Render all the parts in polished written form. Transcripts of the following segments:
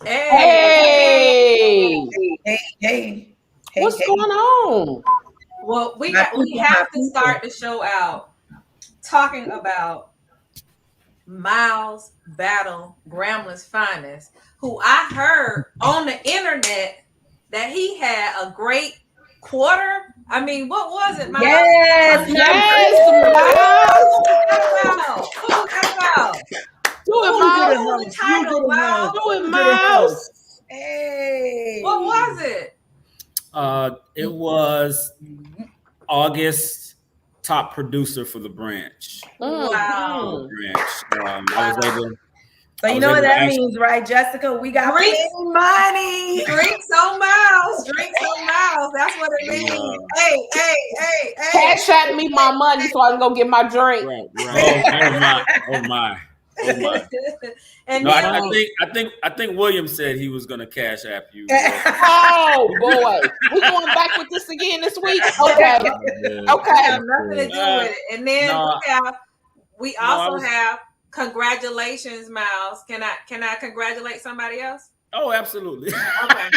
Hey, Hey. what's going on? Well, we My have to people. start the show out talking about Miles Battle, Gramblin's finest, who I heard on the internet that he had a great quarter. I mean, what was it, Miles? Yes, Yes, Who was that about? do it, Who Miles. was the title, Miles? Do it, Miles. Hey. What was it? It was August top producer for the branch. Wow. Branch. I was able. So you know what that means, right, Jessica? We got Drinks. plenty money. Drinks on Miles. Drinks on Miles. That's what it means. Hey. Cash at me my money so I can go get my drink. Right. Oh my. And No, then I think William said he was gonna cash app you. Oh boy, we going back with this again this week? Okay. have nothing to do with it. And then we also have congratulations, Miles. Can I congratulate somebody else? Oh, absolutely. Okay.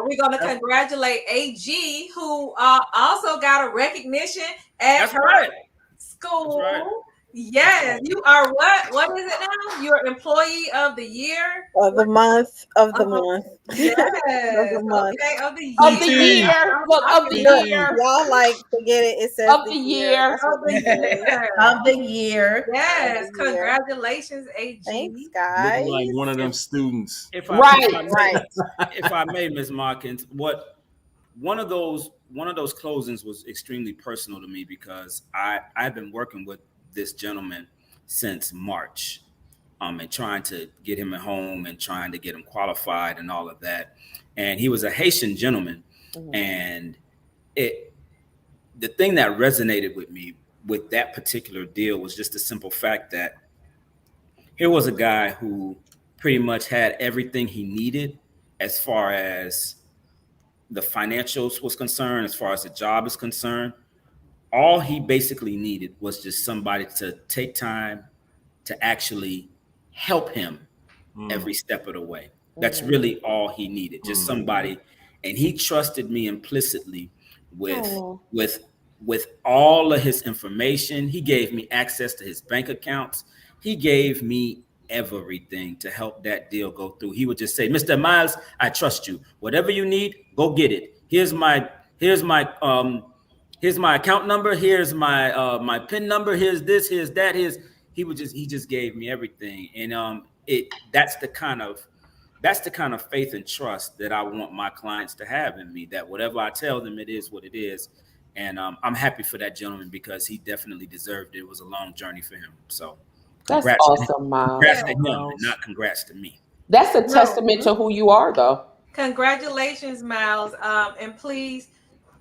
We're gonna congratulate AG, who also got a recognition at her school. That's right. Yes, you are what? What is it now? You're employee of the year? Of the month. Yes. Of the month. Okay, of the year. Of the year. Look, of the year. Y'all forget it. It says Of the year. Of the year. Of the year. Yes. Congratulations, AG. Thanks, guys. Like one of them students. If I may, Ms. Markins, one of those closings was extremely personal to me because I've been working with this gentleman since March, and trying to get him at home and trying to get him qualified and all of that. And he was a Haitian gentleman. Mm-hmm. And the thing that resonated with me with that particular deal was just the simple fact that here was a guy who pretty much had everything he needed as far as the financials was concerned, as far as the job is concerned. All he basically needed was just somebody to take time to actually help him every step of the way. That's really all he needed, just somebody. And he trusted me implicitly with all of his information. He gave me access to his bank accounts. He gave me everything to help that deal go through. He would just say, Mr. Miles, I trust you. Whatever you need, go get it. Here's my account number. Here's my PIN number. Here's this. Here's that. He just gave me everything, and that's the kind of faith and trust that I want my clients to have in me. That whatever I tell them, it is what it is, and I'm happy for that gentleman because he definitely deserved it. It was a long journey for him. So that's awesome, Miles. Congrats to him, and not congrats to me. That's a testament to who you are, though. Congratulations, Miles, and please.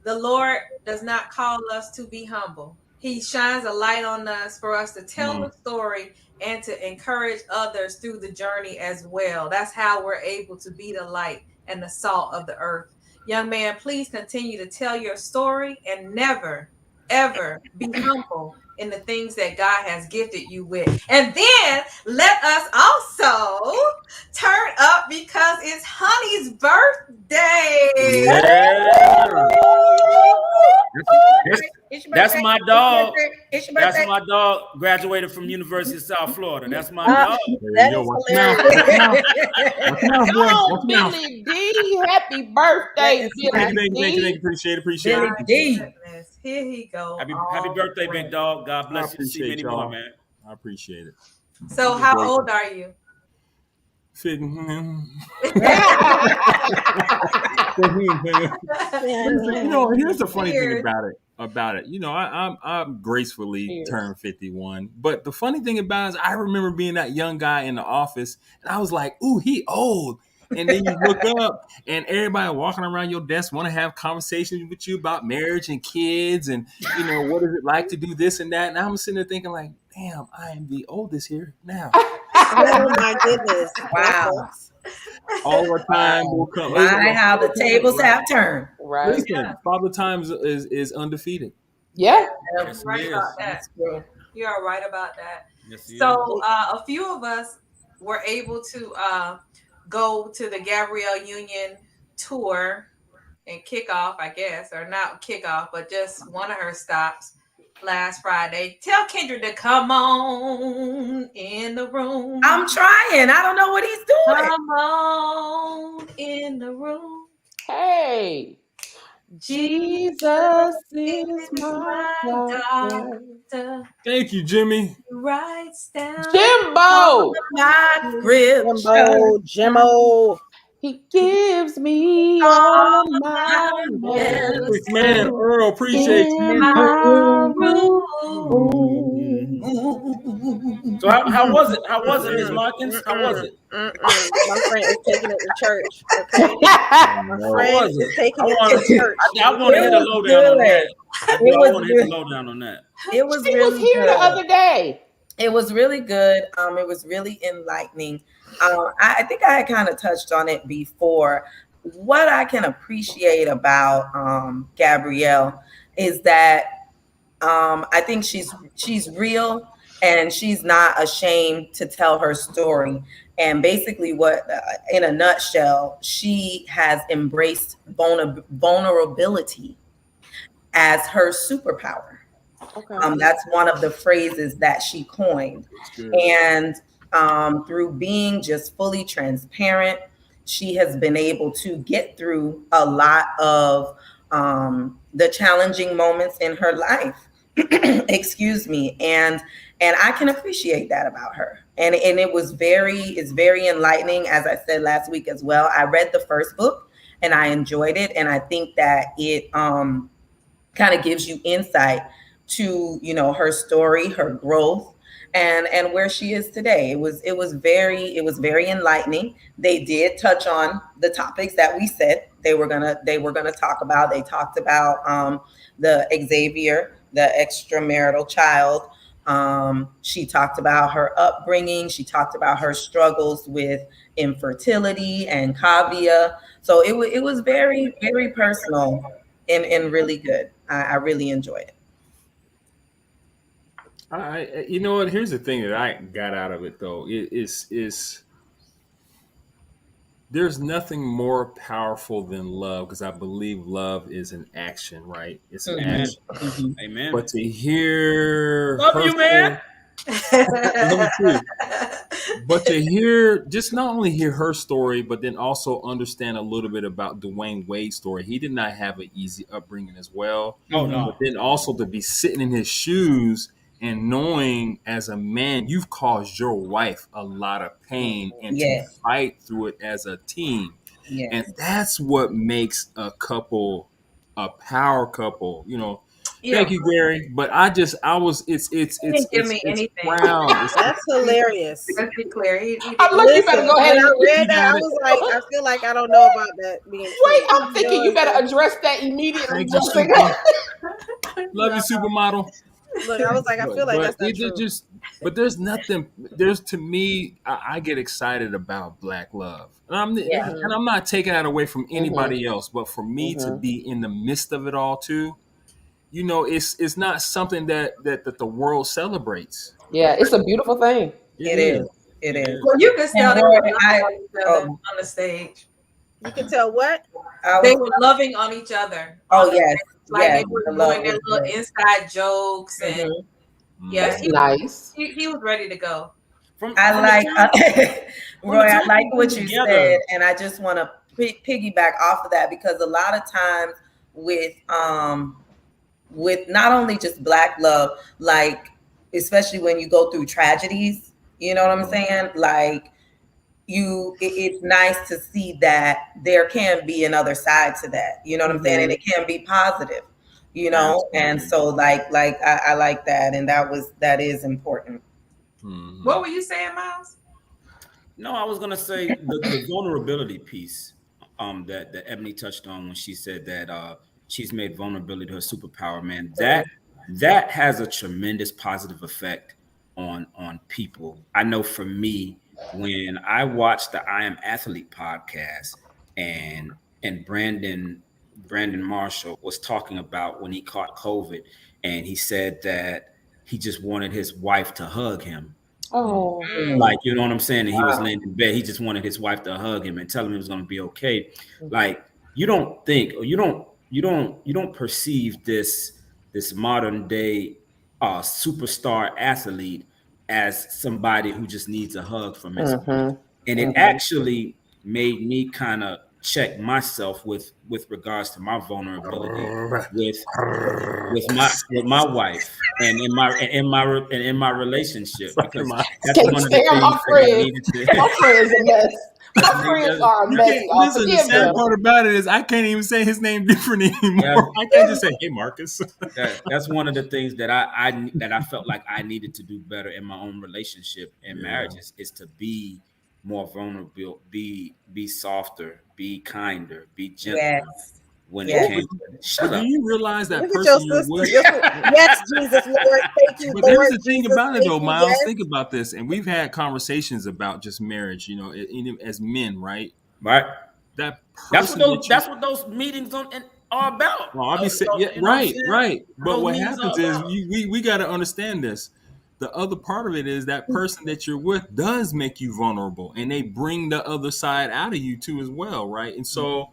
The Lord does not call us to be humble. He shines a light on us for us to tell the story and to encourage others through the journey as well. That's how we're able to be the light and the salt of the earth. Young man, please continue to tell your story and never, ever be humble in the things that God has gifted you with. And then let us also turn up because it's Honey's birthday. Yeah. That's my dog. That's my dog. Graduated from University of South Florida. That's my dog. That is hilarious. Billy D, happy birthday, Billy D. Appreciate it. Billy D. Here he goes. Happy birthday, big dog. God bless you. See many more, man. I appreciate it. So, how old are you? Fitting. Here's the funny thing about it. I'm gracefully turned 51. But the funny thing about it is I remember being that young guy in the office and I was like, ooh, he old. And then you look up and everybody walking around your desk want to have conversations with you about marriage and kids and, what is it like to do this and that. And I'm sitting there thinking like, damn, I am the oldest here now. Oh my goodness. Wow. All the time will come. How the tables have turned. Right. Listen, Father Times is undefeated. Yeah. You're right about that. You're right about that. Yes, so a few of us were able to go to the Gabrielle Union tour and kickoff, I guess, or not kickoff, but just one of her stops last Friday. Tell Kendrick to come on in the room. I'm trying. I don't know what he's doing. Come on in the room. Hey, Jesus is my doctor. Thank you, Jimmy. Writes down Jimbo. My scripture. Jimbo. He gives me all of my Quick man, Earl, appreciate you. in my room. So how was it? How was it, Ms. Markins? How was it? My friend is taking it to church. Okay, my friend is taking it to church. I want to hit a lowdown on that. I want to hit the lowdown on that. It was She really was here good. the other day. It was really good. It was really enlightening. I think I had kind of touched on it before. What I can appreciate about Gabrielle is that I think she's real and she's not ashamed to tell her story. And basically, what in a nutshell, she has embraced vulnerability as her superpower. Okay. That's one of the phrases that she coined. And through being just fully transparent, she has been able to get through a lot of the challenging moments in her life. Excuse me. And I can appreciate that about her. And it's very enlightening. As I said last week as well, I read the first book and I enjoyed it. And I think that it kind of gives you insight to, her story, her growth, and where she is today. It was very enlightening. They did touch on the topics that we said they were gonna talk about. They talked about the Xavier, the extramarital child. She talked about her upbringing. She talked about her struggles with infertility and cavia. So it was very, very personal and really good. I really enjoyed it. You know what? Here's the thing that I got out of it, though. Is there's nothing more powerful than love, because I believe love is an action, right? It's an action. Mhm. Amen. But to hear Love you, man. But to hear, just not only hear her story, but then also understand a little bit about Dwayne Wade's story. He did not have an easy upbringing as well. Oh, no. But then also to be sitting in his shoes and knowing as a man, you've caused your wife a lot of pain, and to fight through it as a team. Yes. And that's what makes a couple a power couple, Thank you, Gary. But it's give me anything. Wow. That's hilarious. Let's be clear. Look, you better go ahead. When I read that, I was like, I feel like I don't know about that being true. Wait, I'm thinking you better address that immediately. Thank you, Love you, supermodel. Look, I was like, I feel like that's not true. But there's nothing. To me, I get excited about Black love, and I'm not taking that away from anybody else. But for me to be in the midst of it all too, it's not something that the world celebrates. Yeah, it's a beautiful thing. It is. It is. Well, you can tell they were on the stage. You can tell what? They were loving on each other. Oh, yes. Like they were doing their little inside jokes. And That's nice. He was ready to go. I like what you said. And I just want to piggyback off of that, because a lot of times with not only just Black love, like, especially when you go through tragedies, you know what I'm saying? Like, it's nice to see that there can be another side to that, you know what I'm saying? And it can be positive, and so like I like that, and that is important. What were you saying, Miles? No, I was gonna say the vulnerability piece that Ebony touched on when she said that she's made vulnerability her superpower, man. That has a tremendous positive effect on people. I know for me, when I watched the I Am Athlete podcast and Brandon Marshall was talking about when he caught COVID, and he said that he just wanted his wife to hug him. Oh. Like, you know what I'm saying? And he was laying in bed. He just wanted his wife to hug him and tell him it was going to be okay. Like, you don't think, or you don't perceive this modern day superstar athlete as somebody who just needs a hug from his wife. And it actually made me kind of check myself with regards to my vulnerability with my wife and in my relationship, because that's Can't one of the stand things my that I friends. needed to. My friends a mess. My friends are a mess. Listen, the sad part about it is I can't even say his name different anymore. Yeah. I can't just say, "Hey, Marcus." That's one of the things that I felt like I needed to do better in my own relationship and marriages, is to be more vulnerable, be softer, be kinder, be gentler. Yes. When it came to shut up. Do you realize that Look at person your you're with? Yes, Jesus, Lord, thank you, But Lord. here's the thing Jesus, about it, though, thank you, Miles. yes. Think about this, and we've had conversations about just marriage. You know, as men, right? Right. That That's person what those meetings are about. Well, I'll be saying, yeah, You know what I'm right, saying? right. But Those what meetings happens are is about. we got to understand this. The other part of it is that person that you're with does make you vulnerable, and they bring the other side out of you too as well, right? And so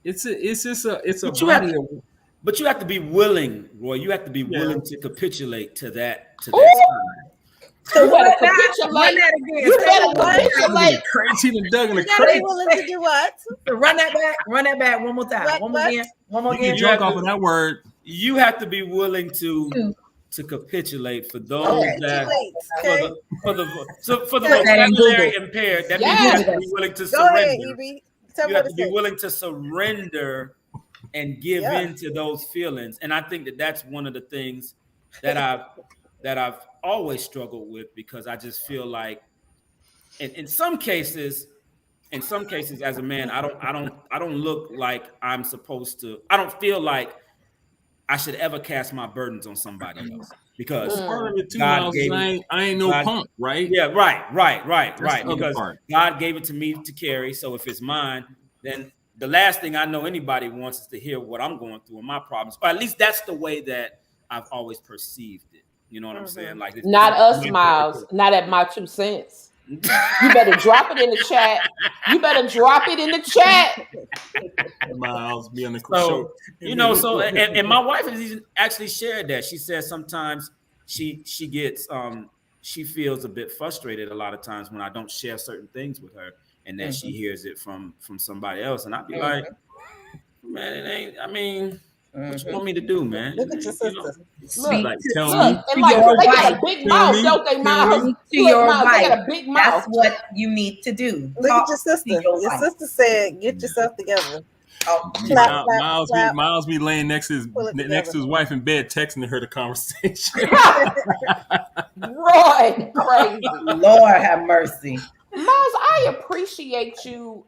it's a body of. But you have to be willing, Roy. You have to be Yeah. willing to capitulate to that side. So you better Run capitulate. that again. You Say better it capitulate. Crazy and Doug in the You gotta be crazy. willing to do what? Run that back. Run that back one more time. What- One more what? again. One more You get again. drunk off of that word. You have to be willing to capitulate for those Okay. that Okay. for the Put that in vocabulary Google. impaired. That Yes. means you have to be willing to Go ahead, surrender. Evie. Tell me You what have to be willing to surrender and give in to those feelings. And I think that that's one of the things that I've always struggled with, because I just feel like in some cases as a man, I don't look like I'm supposed to. I don't feel like I should ever cast my burdens on somebody else, because Part of it too, God Miles, gave is it. I ain't no punk, right? Yeah, right. That's the other Because part. God gave it to me to carry. So if it's mine, then the last thing I know anybody wants is to hear what I'm going through and my problems. Or at least that's the way that I've always perceived it. You know what I'm saying? Like, Not us, Miles. Not at my 2 cents. You better drop it in the chat. You better drop it in the chat. Miles be on the So, and my wife has actually shared that. She says sometimes she gets she feels a bit frustrated a lot of times when I don't share certain things with her, and that she hears it from somebody else. And I'd be like, man, it ain't. I mean, what you want me to do, man? Look at your sister. Look, like, tell look, me. and like they got a big mouth, don't they, Miles? To Look, your Miles, they wife. got a big mouth. That's what you need to do. Look Talk at your sister. to Your wife. sister said, "Get yourself together." Oh, Clap, clap, Miles clap. be laying next to Pull it his together. wife in bed, texting her the conversation. Roy, crazy. Lord have mercy. Miles, I appreciate you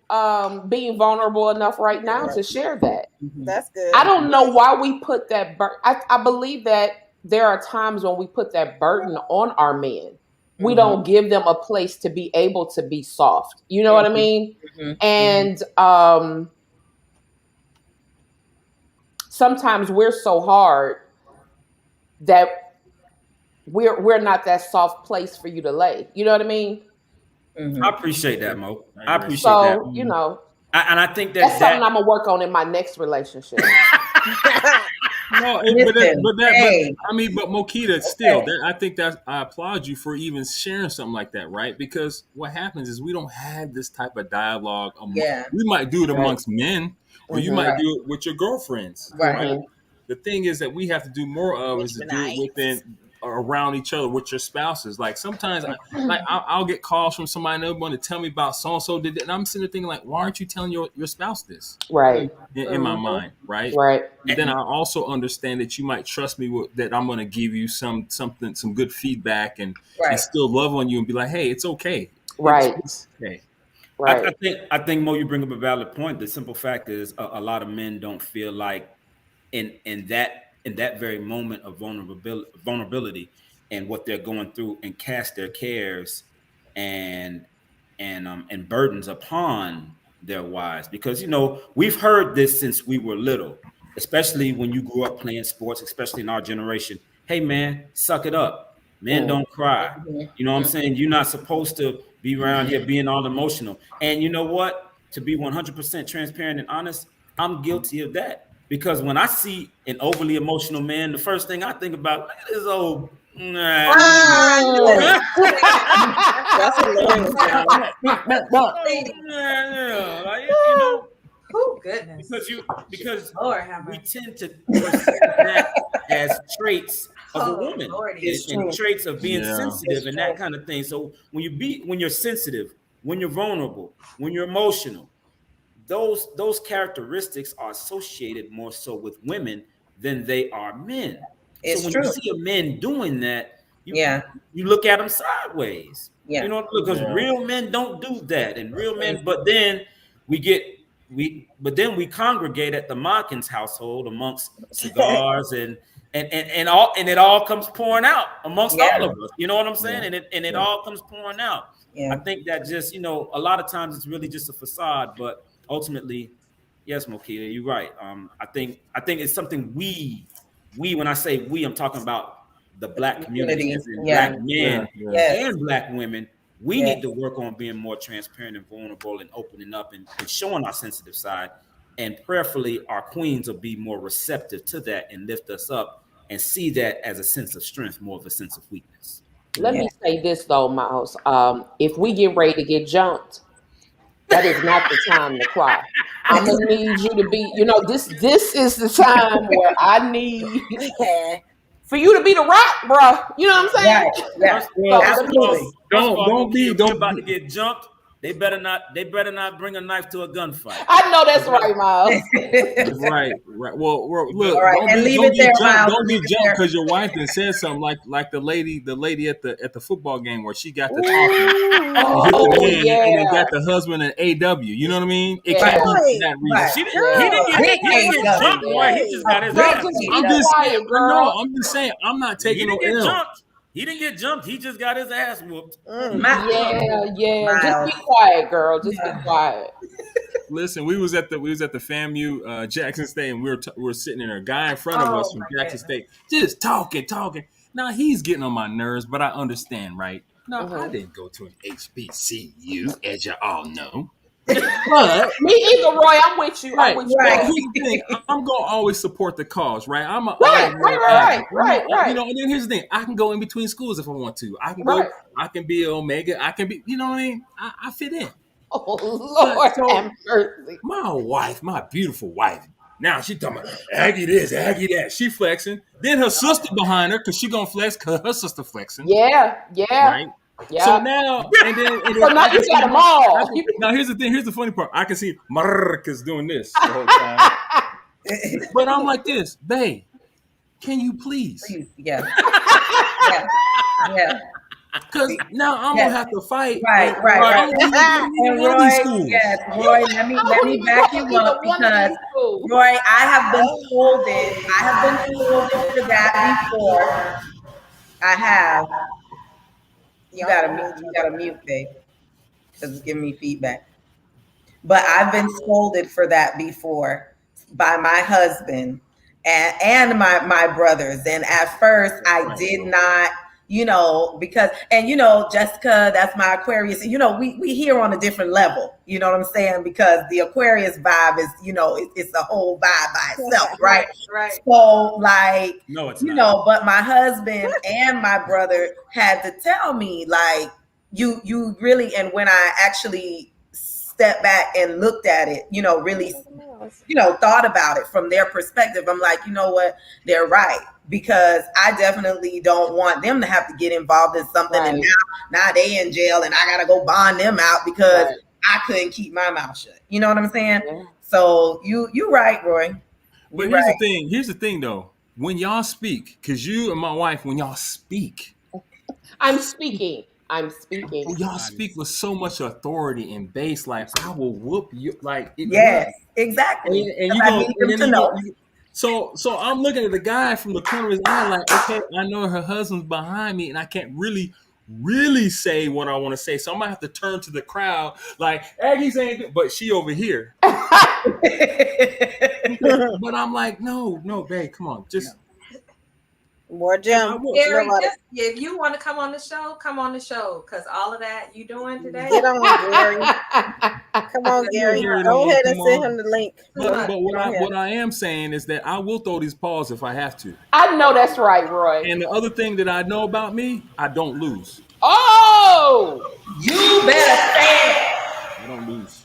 being vulnerable enough right now to share that. That's good. I don't know why we put that burden. I believe that there are times when we put that burden on our men. We don't give them a place to be able to be soft. You know what I mean? And sometimes we're so hard that we're not that soft place for you to lay. You know what I mean? I appreciate that, Mo. I appreciate So, that. you know, And I think that's something I'm gonna work on in my next relationship. No, Listen, but Mokita, still, I think that I applaud you for even sharing something like that, right? Because what happens is we don't have this type of dialogue. We might do it amongst men, or you might do it with your girlfriends, right? The thing is that we have to do more of is to do it within around each other with your spouses. Like sometimes, I'll get calls from somebody and they'll want to tell me about so and so did it, and I'm sitting there thinking like, why aren't you telling your spouse this? Right. In my mind, right? Right. And then I also understand that you might trust me that I'm going to give you some good feedback and still love on you and be like, hey, it's okay. Right. It's okay. Right. I think Mo, you bring up a valid point. The simple fact is a lot of men don't feel like in that very moment of vulnerability and what they're going through, and cast their cares and burdens upon their wives, because we've heard this since we were little, especially when you grew up playing sports, especially in our generation. Hey man, suck it up. Men don't cry. Mhm. You know what I'm saying? You're not supposed to be around here being all emotional. And you know what? To be 100% transparent and honest, I'm guilty of that. Because when I see an overly emotional man, the first thing I think about, look at this old. Nah. That's hilarious. Like, you know, Oh goodness! Because Lord have we mercy. tend to perceive that as traits of a woman and traits of being sensitive and that kind of thing. So when you're sensitive, when you're vulnerable, when you're emotional, those characteristics are associated more so with women than they are men. It's so when true. you see a man doing that, Yeah. you look at them sideways. Yeah. You know, because real men don't do that, and real men. But then we congregate at the Mawkins household amongst cigars and it all comes pouring out amongst all of us. You know what I'm saying? And it all comes pouring out. Yeah. I think that just, you know, a lot of times it's really just a facade, but ultimately, yes, Mokia, you're right. I think it's something we when I say we, I'm talking about the Black community, as in Black men and Black women. We need to work on being more transparent and vulnerable and opening up and showing our sensitive side. And prayerfully, our queens will be more receptive to that and lift us up and see that as a sense of strength, more of a sense of weakness. Let me say this though, Miles. If we get ready to get jumped, that is not the time to cry. I'm gonna need you to be, you know, this is the time where I need for you to be the rock, bro. You know what I'm saying? Yeah. Absolutely. Don't be about to get jumped. They better not bring a knife to a gunfight. I know that's right, Miles. Right. Well, look, right. don't be jumped because your wife then said something like the lady at the football game where she got the talking and hit the man and then got the husband an AW. You know what I mean? It can't be for that reason. He didn't get jumped, boy. He just got his ass. I'm just saying. I'm not taking no L. He didn't get jumped. He just got his ass whooped. Yeah. Just be quiet, girl. Just be quiet. Listen, we was at the FAMU Jackson State, and we were sitting there. A guy in front of us from Jackson State, just talking. Now he's getting on my nerves, but I understand, right? No, I didn't go to an HBCU, as you all know. But me either, Roy. I'm with you. Right. I'm with you. Thing, I'm gonna always support the cause, right? I'm a right. You know, and then here's the thing: I can go in between schools if I want to. I can go. I can be Omega. I can be. You know what I mean? I fit in. Oh Lord, have mercy. My wife, my beautiful wife. Now she talking about Aggie this, Aggie that. She flexing. Then her sister behind her, cause she gonna flex, cause her sister flexing. Yeah. Right. Yeah. So now, and then so now you got them all. Now here's the thing. Here's the funny part. I can see Marcus doing this the whole time. But I'm like this, babe. Can you please? Yeah. Because now I'm gonna have to fight. Right. And Roy, let me back you up because Roy, I have been scolded for that before. I have. You gotta mute, babe. Because it's giving me feedback. But I've been scolded for that before by my husband and my brothers. And at first I did not, you know, because, and you know, Jessica, that's my Aquarius. You know, we here on a different level. You know what I'm saying? Because the Aquarius vibe is, you know, it's a whole vibe by itself, right? Right. So like, no, it's you not. know, but my husband and my brother had to tell me like, you really, and when I actually stepped back and looked at it, you know, really, you know, thought about it from their perspective, I'm like, you know what, they're right. Because I definitely don't want them to have to get involved in something and now they in jail and I gotta go bond them out because I couldn't keep my mouth shut. You know what I'm saying? Yeah. So you right, Roy. But here's the thing though. When y'all speak, because you and my wife, when y'all speak. I'm speaking. Y'all speak with so much authority and bass, like I will whoop you. Like exactly. And you go. So I'm looking at the guy from the corner of his eye, like, okay, I know her husband's behind me, and I can't really say what I want to say. So I'm gonna have to turn to the crowd, like Aggie's saying, but she over here. But I'm like, no, babe, come on, just. More Jim. Gary, if you want to come on the show, come on the show. Because all of that you doing today. Get on, Gary. Come on, Gary. Go ahead and send him the link. But what I am saying is that I will throw these paws if I have to. I know that's right, Roy. And the other thing that I know about me, I don't lose. Oh! You better say it. I don't lose.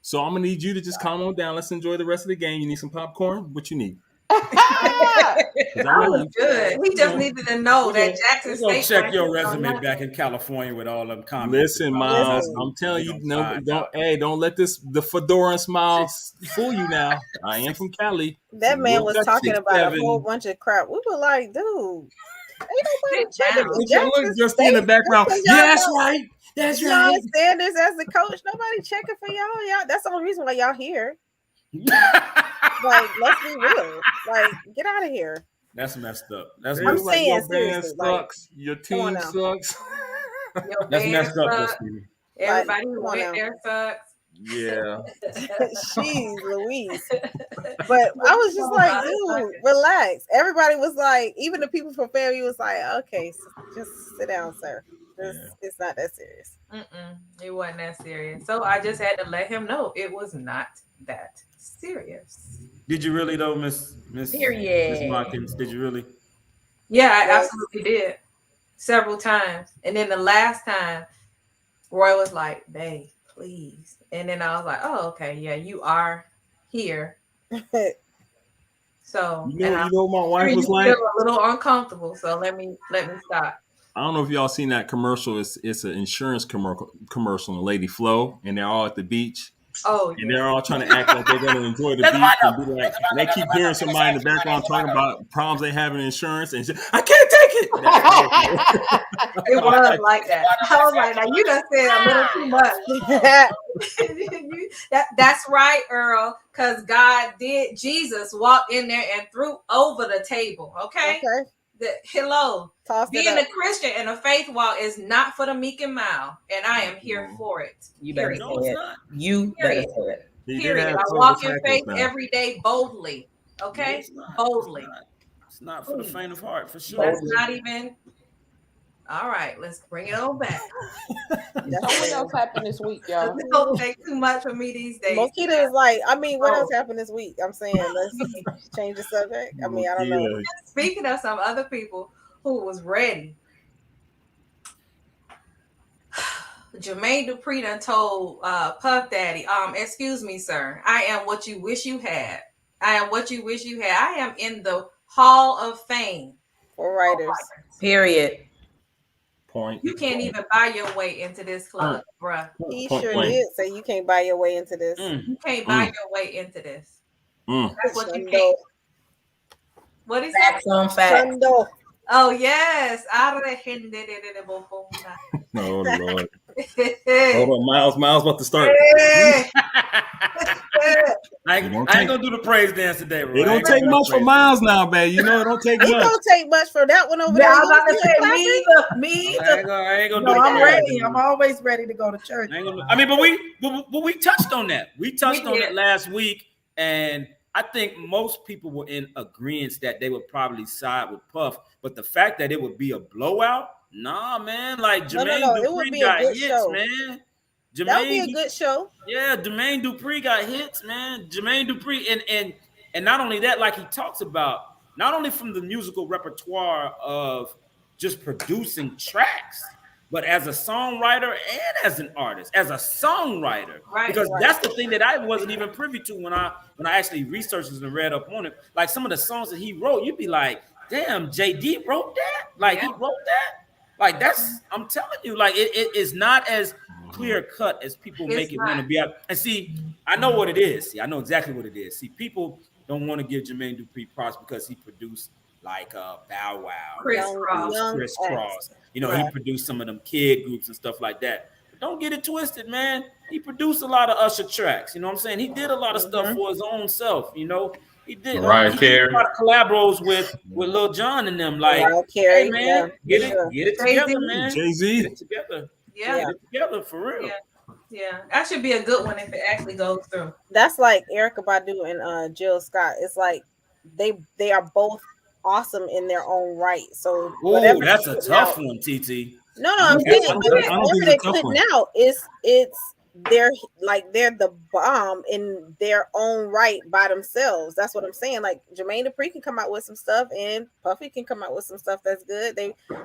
So I'm going to need you to just calm on down. Let's enjoy the rest of the game. You need some popcorn? What you need? That was good. We just needed to know that Jackson State. Check your resume back in California with all them comments. Listen, Miles, I'm telling you, don't let the fedora and smile fool you now. I am from Cali. That man was talking about a whole bunch of crap. We were like, dude, ain't nobody checking. Look, just in the background. Yeah, that's right. That's right. Sanders as the coach, nobody checking for y'all. Y'all, that's the only reason why y'all here. Like, let's be real. Like, get out of here. That's messed up. I'm saying your band seriously, sucks. Your team sucks. That's messed up. Everybody who went there sucks. Yeah. Jeez Louise. But I was just like, dude, relax. Everybody was like, even the people from FAMU was like, okay, just sit down, sir. It's not that serious. It wasn't that serious. So I just had to let him know it was not that serious. Did you really though, Miss Watkins? Did you really? Yeah, I absolutely did. Several times. And then the last time, Roy was like, babe, please. And then I was like, oh, okay, yeah, you are here. So you know my wife was like, a little uncomfortable. So let me stop. I don't know if y'all seen that commercial. It's an insurance commercial in Lady Flo, and they're all at the beach. Oh, and they're all trying to act like they're going to enjoy the beach and be like, and they keep hearing somebody in the background talking about problems they have in insurance, and I can't take it. It was like that. I was like, now you done said a little too much. That's right, Earl, because Jesus walked in there and threw over the table. Okay. Hello. Being a Christian and a faith walk is not for the meek and mild, and I am here for it. You better say it. You better say it. Period. I walk in faith every day boldly. Okay? Boldly. It's not for the faint of heart, for sure. That's not even. All right, let's bring it on back. What else happened this week, y'all? Don't take too much for me these days. Mokita is like, I mean, what else happened this week? I'm saying, let's change the subject. I mean, I don't know. Speaking of some other people who was ready, Jermaine Dupri done told Puff Daddy, excuse me, sir, I am what you wish you had. I am what you wish you had. I am in the Hall of Fame for writers. Period. Point. You can't even buy your way into this club, bruh. He sure did say you can't buy your way into this. You can't buy your way into this. That's what you can't. What is that? Facts on facts. Oh yes. Oh Lord. Hold on, Miles about to start. I ain't gonna do the praise dance today, bro. It don't take much for Miles now, babe. You know it don't take much. It don't take much for that one over there. I was about to say me either. I ain't gonna no, do I'm ready. I'm always ready to go to church. I mean, but we touched on that. We touched on it last week, and I think most people were in agreement that they would probably side with Puff. But the fact that it would be a blowout, nah, man. Like Jermaine Dupri got hits, man. That would be a good show. Yeah, Jermaine Dupri got hits, man. Jermaine Dupri, and not only that, like he talks about, not only from the musical repertoire of just producing tracks, but as a songwriter and as an artist, as a songwriter. Right. Because that's the thing that I wasn't even privy to when I actually researched and read up on it. Like some of the songs that he wrote, you'd be like, damn, JD wrote that? Like he wrote that? Like that's, I'm telling you, like it is not as clear cut as people make it want to be. And see, I know what it is. See, I know exactly what it is. See, people don't want to give Jermaine Dupri props because he produced like Bow Wow, Chris Cross. You know, he produced some of them kid groups and stuff like that. But don't get it twisted, man. He produced a lot of Usher tracks. You know what I'm saying? He did a lot of stuff for his own self. You know, he did. He did a lot of collabos with Lil Jon and them. Like, hey man, get it together, man. Jay-Z. Get it together. Yeah. Get it together for real. Yeah, that should be a good one if it actually goes through. That's like Erykah Badu and Jill Scott. It's like they are both awesome in their own right. So Ooh, whatever that's a tough out, one, TT. no, I I'm don't saying think whatever it's they're a tough putting one. out is they're the bomb in their own right by themselves. That's what I'm saying. Like Jermaine Dupri can come out with some stuff, and Puffy can come out with some stuff that's good.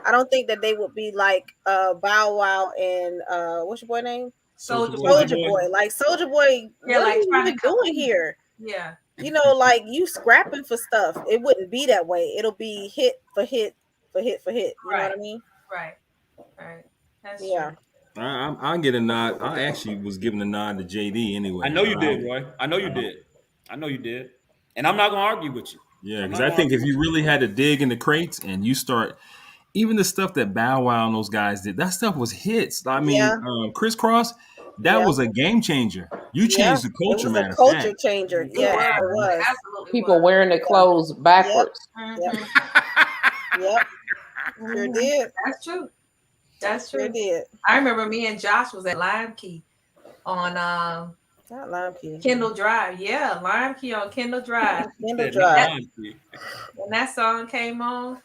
I don't think that they would be like Bow Wow and what's your boy name? Soulja Boy. Like Soulja Boy, Yeah, what like are you trying even to come doing here? Yeah. You know, like you scrapping for stuff. It wouldn't be that way. It'll be hit for hit for hit for hit. You know what I mean? Right. That's Yeah. true. I'll get a nod. I actually was giving a nod to JD anyway. I know you did, Roy. I know you did. And I'm not gonna argue with you. Yeah, because I think if you really had to dig in the crates and you start, even the stuff that Bow Wow and those guys did, that stuff was hits. I mean, Crisscross, that was a game changer. You changed the culture, man. It was a culture changer. Yeah, it was. Absolutely. People wearing their clothes backwards. Yep. Sure did. That's true. That's true. Sure did. I remember me and Josh was at Lime Key on not Lime Key. Kendall Drive. Yeah, Lime Key on Kendall Drive. Kendall Drive. When that song came on,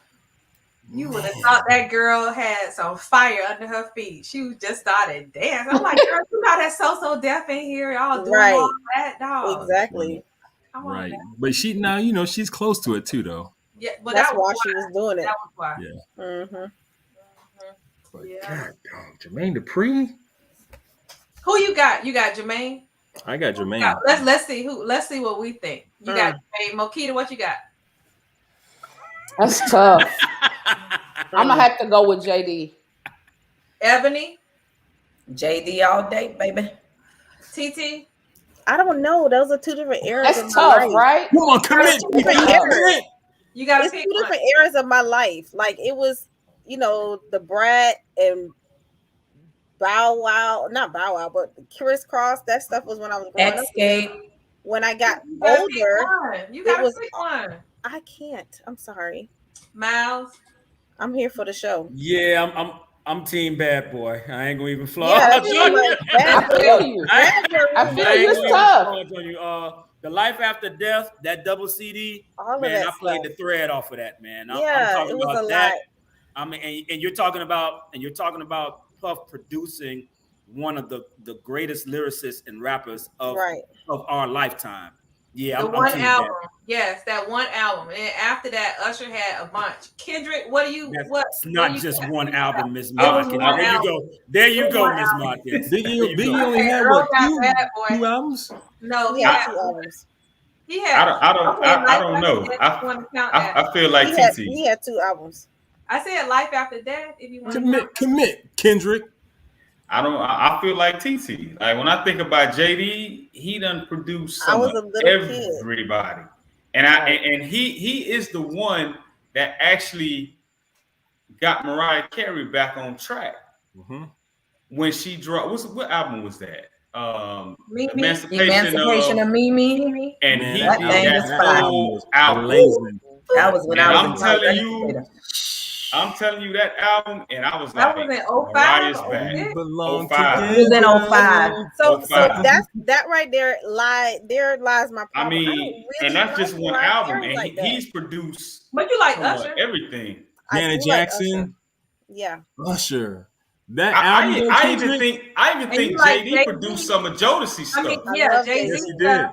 you would have thought that girl had some fire under her feet. She just started dancing. I'm like, girl, you got that so deaf in here, y'all doing all that, dog. Exactly. Come on, right. man. But she now, you know, she's close to it too, though. Yeah, but that's why she was doing it. That was why. Yeah. Mm-hmm. But God, Jermaine Dupri. Who you got? You got Jermaine. I got Jermaine. Let's see who. Let's see what we think. You got Jermaine. Mokita, what you got? That's tough. I'm gonna have to go with JD. Ebony. JD all day, baby. TT. I don't know. Those are two different eras. That's tough, right? Come on, commit. You got to pick two different eras of my life. Like it was, you know, the Brat and Bow Wow, not Bow Wow, but Crisscross. That stuff was when I was growing Escape. up. When I got older, you got to pick one. I can't. I'm sorry. Miles. I'm here for the show. Yeah, I'm team bad boy. I ain't gonna even flaw. Yeah, I feel you. I feel you. It's tough. The Life After Death, that double CD, man, I played the thread off of that, man. I'm talking about that. I mean, and you're talking about Puff producing one of the greatest lyricists and rappers of our lifetime. Yeah, the one album. Yes, that one album. And after that, Usher had a bunch. Kendrick, what do you? That's not just one album, Miss Martin. There you go, Miss Martin. Biggie only had what, two albums? No, he had 2 albums. He had. I don't know. I feel like TT. He had 2 albums. I said Life After Death. If you want commit, Kendrick. I feel like TT. Like when I think about JD, he done produced some of everybody, and he is the one that actually got Mariah Carey back on track when she dropped. What album was that? Emancipation of Mimi. And he did that whole album. That was when I was. I'm telling you that album, and I was that like, was in 05. It was in 05. So that right there lies my problem. I mean, and that's just one album, and he's produced. But you like Usher? Everything. Janet Jackson. Yeah. Usher. That album. I even think JD produced some of Jodeci stuff. I mean, yeah, Jay-Z did.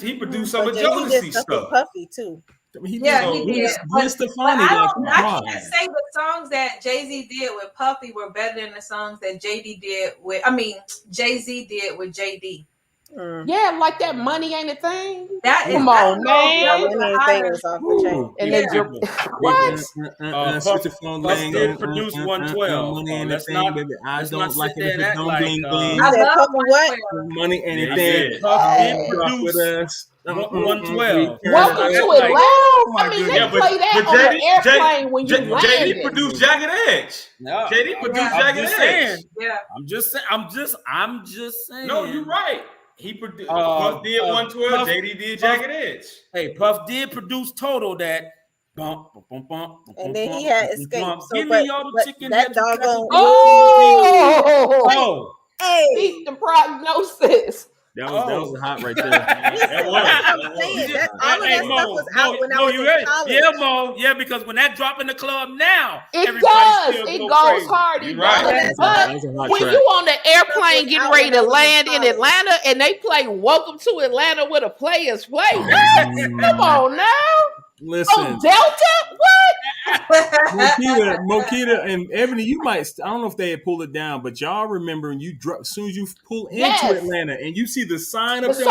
He produced some of Jodeci stuff. Puffy too. He did. I can't say the songs that Jay-Z did with Puffy were better than the songs that Jay-Z did with JD. Yeah, like that Money Ain't a Thing. Come on, man. And then what? Puff did produce 112. Let's not like it if it don't bling bling. I said what? Money Ain't a Thing. Puff did produce 112. Welcome to Atlanta. I mean, they play that on the airplane when you land. JD produced Jagged Edge. JD produced Jagged Edge. Yeah, I'm just saying. No, you're right. He produced. Puff did 112. JD did Jagged Edge. Hey, Puff did produce Total that. Bump, and then he had Escape. Give me all the chicken that doggone. Hey, beat the prognosis. That was hot right there. That was. I'm saying that all of that stuff was out when I was in college. Yeah, Mo. Yeah, because when that drop in the club now, it does. It goes crazy. hard. You're right. But when you on the airplane getting ready to land in Atlanta and they play "Welcome to Atlanta" with a Players Play, come on now. Listen, oh, Delta, what? Mokita and Ebony, you might. I don't know if they had pulled it down, but y'all remember when you drop as soon as you pull into Atlanta and you see the sign up there.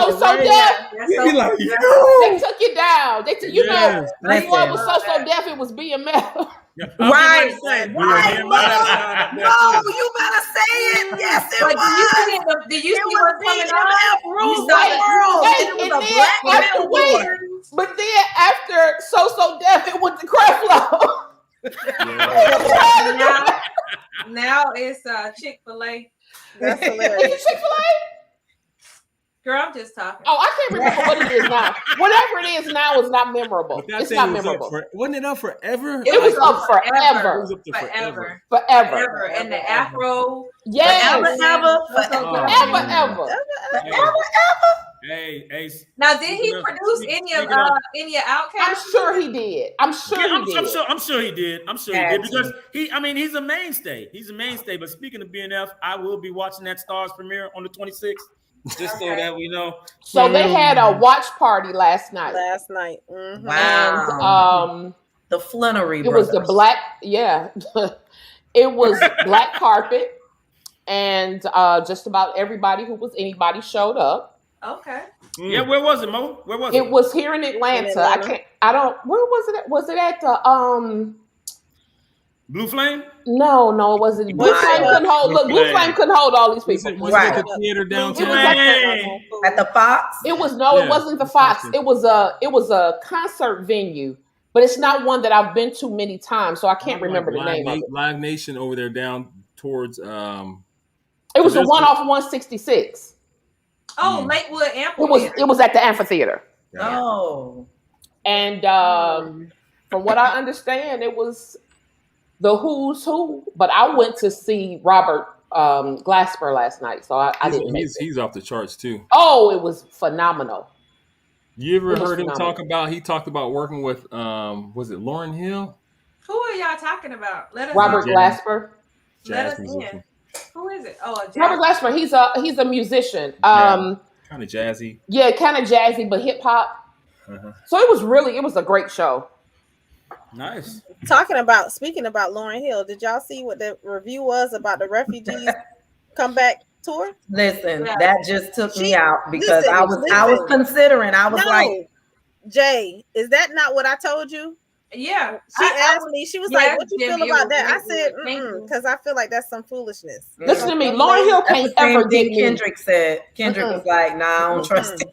You be like, yo, they took you down. They took, you know, before it was so deaf, it was BMF. Right. No, you better say it. Yes, it was. Do you see what's coming on? Rules the world. It was a black billboard. But then after So Deaf, it went to Creflo. now it's Chick-fil-A. That's hilarious. Is it Chick-fil-A? Girl, I'm just talking. Oh, I can't remember what it is now. Whatever it is now is not memorable. It's not memorable. Wasn't it up forever? It was up forever. It was up to forever. Forever. And the Afro. Yes. Forever. Hey. Now, did he produce any of Outkast? I'm sure he did. I'm sure he did because he's a mainstay. He's a mainstay. But speaking of BNF, I will be watching that Stars premiere on the 26th. Just so that we know. So they had a watch party last night. Mm-hmm. Wow. And the Flannery It was the black, it was black carpet, and just about anybody showed up. Okay. Yeah, where was it, Mo? Where was it? It was here in Atlanta. Where was it? Was it at the Blue Flame? No, it wasn't. Blue Flame couldn't hold. Look, Blue Flame couldn't hold all these people. Was it at the theater downtown? At the Fox? It wasn't the Fox. It was a concert venue, but it's not one that I've been to many times, so I can't remember the name of it. Live Nation over there down towards. It was the one off 166. Oh, Lakewood Amphitheater. It was at the amphitheater. Oh. And from what I understand, it was the who's who. But I went to see Robert Glasper last night, so I didn't. He's off the charts too. Oh, it was phenomenal. You ever heard him talk about? He talked about working with was it Lauryn Hill? Who are y'all talking about? Robert Glasper. Let us in. Who is it? Oh, Robert Glasper. He's a musician. Kind of jazzy. Yeah, kind of jazzy, but hip hop. Uh-huh. So it was a great show. Nice. Speaking about Lauryn Hill, did y'all see what the review was about the refugees comeback tour? Listen, that just took me out because I was considering. I was like, Jay, is that not what I told you? Yeah. She asked me, she was like, what you feel about that? I said, because I feel like that's some foolishness. Listen to me, Lauryn Hill can't ever get me. Kendrick said. Kendrick was like, nah, I don't trust it.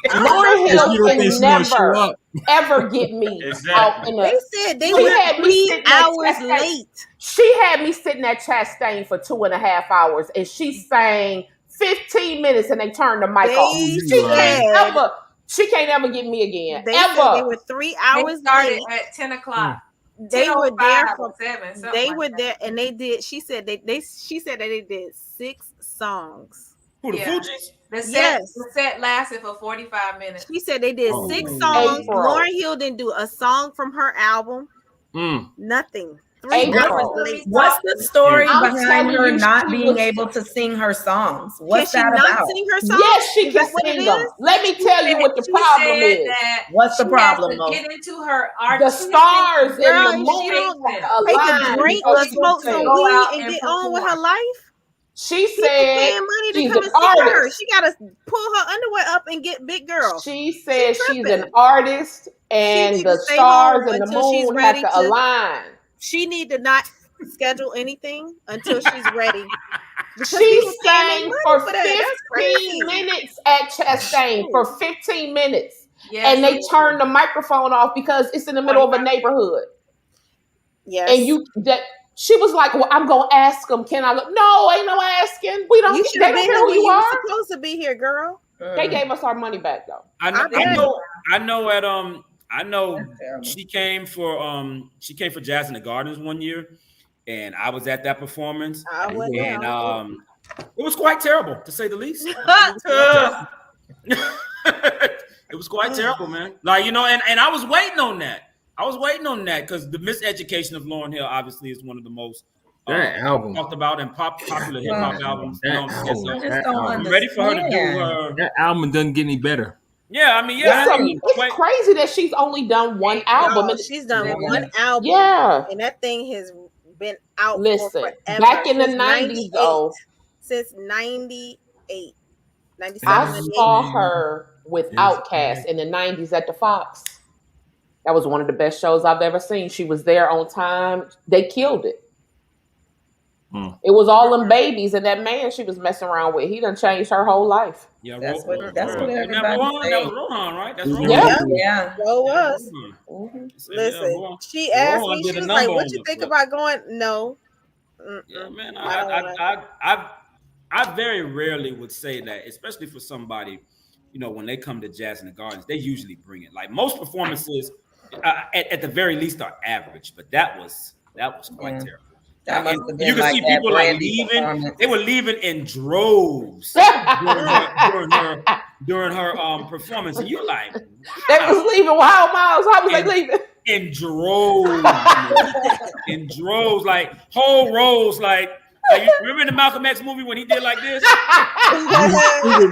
Lauryn Hill can never ever get me out in They said they were 3 hours late. She had me sitting at Chastain for 2.5 hours, and she sang 15 minutes, and they turned the mic off. She can't ever get me again. They said they were 3 hours late at 10 o'clock. They were there from 7. They were there, and they did. She said they did 6 songs. Who, the Fugees? The set lasted for 45 minutes. She said they did 6 songs. Lauryn Hill didn't do a song from her album. Nothing. 3 hours late. What's the story behind her not being able to sing her songs? What's that about? Can she not sing her songs? Yes, she can sing them. Let me tell you what the problem is. What's the problem, Mo? Get into her the stars and the moon. Take a drink or smoke some weed and get on with her life. She said paying money to come and see her. She got to pull her underwear up and get big girl. She said she's an artist, and the stars and the moon have to align. She need to not schedule anything until she's ready. She sang for 15 minutes at Chastain for 15 minutes. Yes. And they turned the microphone off because it's in the middle of a neighborhood. Yes. And she was like, well, I'm going to ask them. Can I look? No, ain't no asking. We don't. You should have been here when you were supposed to be here, girl. They gave us our money back, though. I know she came for Jazz in the Gardens one year, and I was at that performance. It was quite terrible, to say the least. It was quite terrible, man. Like, you know, and I was waiting on that. Because the miseducation of Lauryn Hill obviously is one of the most that album talked about and popular hip hop albums. I'm ready for her to do her. That album doesn't get any better. Yeah, I mean, it's crazy that she's only done one album. No, she's done one album. Yeah, and that thing has been out. Listen, for forever. back in the 90s, though, since 98, 97. I saw her with Outkast in the 90s at the Fox. That was one of the best shows I've ever seen. She was there on time. They killed it. It was all them babies and that man she was messing around with. He done changed her whole life. Yeah, that's what everybody that was Rohan, right? That's Rohan. Yeah. So was. Listen, she asked me, she was like, "What you think about going?" No. Yeah, man. I very rarely would say that, especially for somebody, you know, when they come to Jazz in the Gardens, they usually bring it. Like most performances, at the very least, are average, but that was quite terrible. That must have been you can like see people like leaving. They were leaving in droves during her performance, and you're like, wow. They was leaving wild miles. How was they leaving? In droves, in droves, like whole rows, like you remember in the Malcolm X movie when he did like this? Remember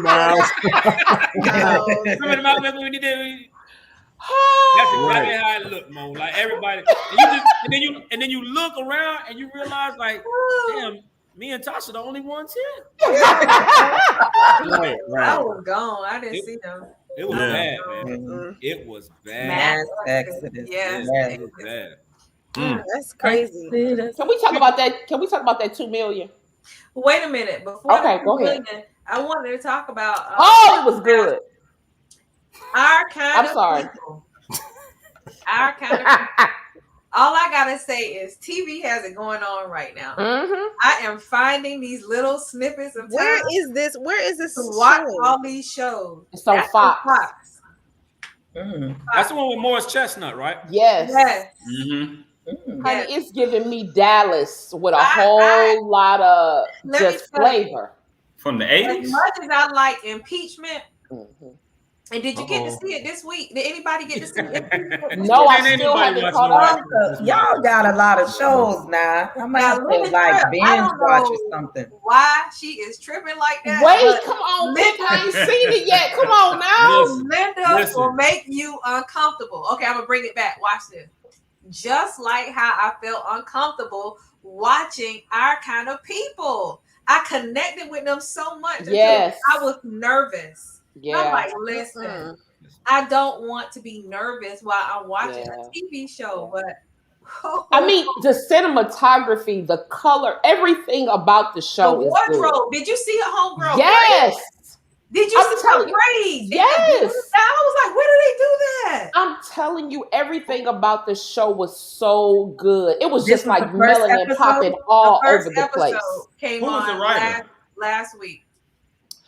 the Malcolm X movie when he did? That's exactly how it looked, Mo. Like everybody, and then you look around and you realize, like, damn, me and Tasha the only ones here. Right. I was gone. I didn't see them. It was bad, man. It was bad. Mass exodus. Yes. It was bad. That's crazy. Can we talk about that? Can we talk about that 2 million? Wait a minute. Before go ahead. I wanted to talk about. It was good. Our kind I'm sorry. People. Our kind of people. All I gotta say is TV has it going on right now. I am finding these little snippets of time. Where is this to watch all these shows? It's on Fox. That's the one with Morris Chestnut, right? Yes. Honey, it's giving me Dallas with a whole lot of just flavor. From the 80s? As much as I like impeachment, and did you get to see it this week? Did anybody get to see it? No, I still haven't caught up. Y'all got a lot of shows now. I might have to like binge watch or something. Why she is tripping like that? Wait, come on, Linda, I ain't seen it yet. Come on now. Linda will make you uncomfortable. Okay, I'm gonna bring it back. Watch this. Just like how I felt uncomfortable watching Our Kind of People. I connected with them so much. Yes. I was nervous. Yeah. I'm like, listen, I don't want to be nervous while I'm watching a TV show, but I mean, the cinematography, the color, everything about the show is wardrobe. Did you see a homegirl? Yes. Did you see her braids? Yes. I was like, where do they do that? I'm telling you, everything about the show was so good. It was just like melanin popping all over the place. Came Who was the on writer? last week.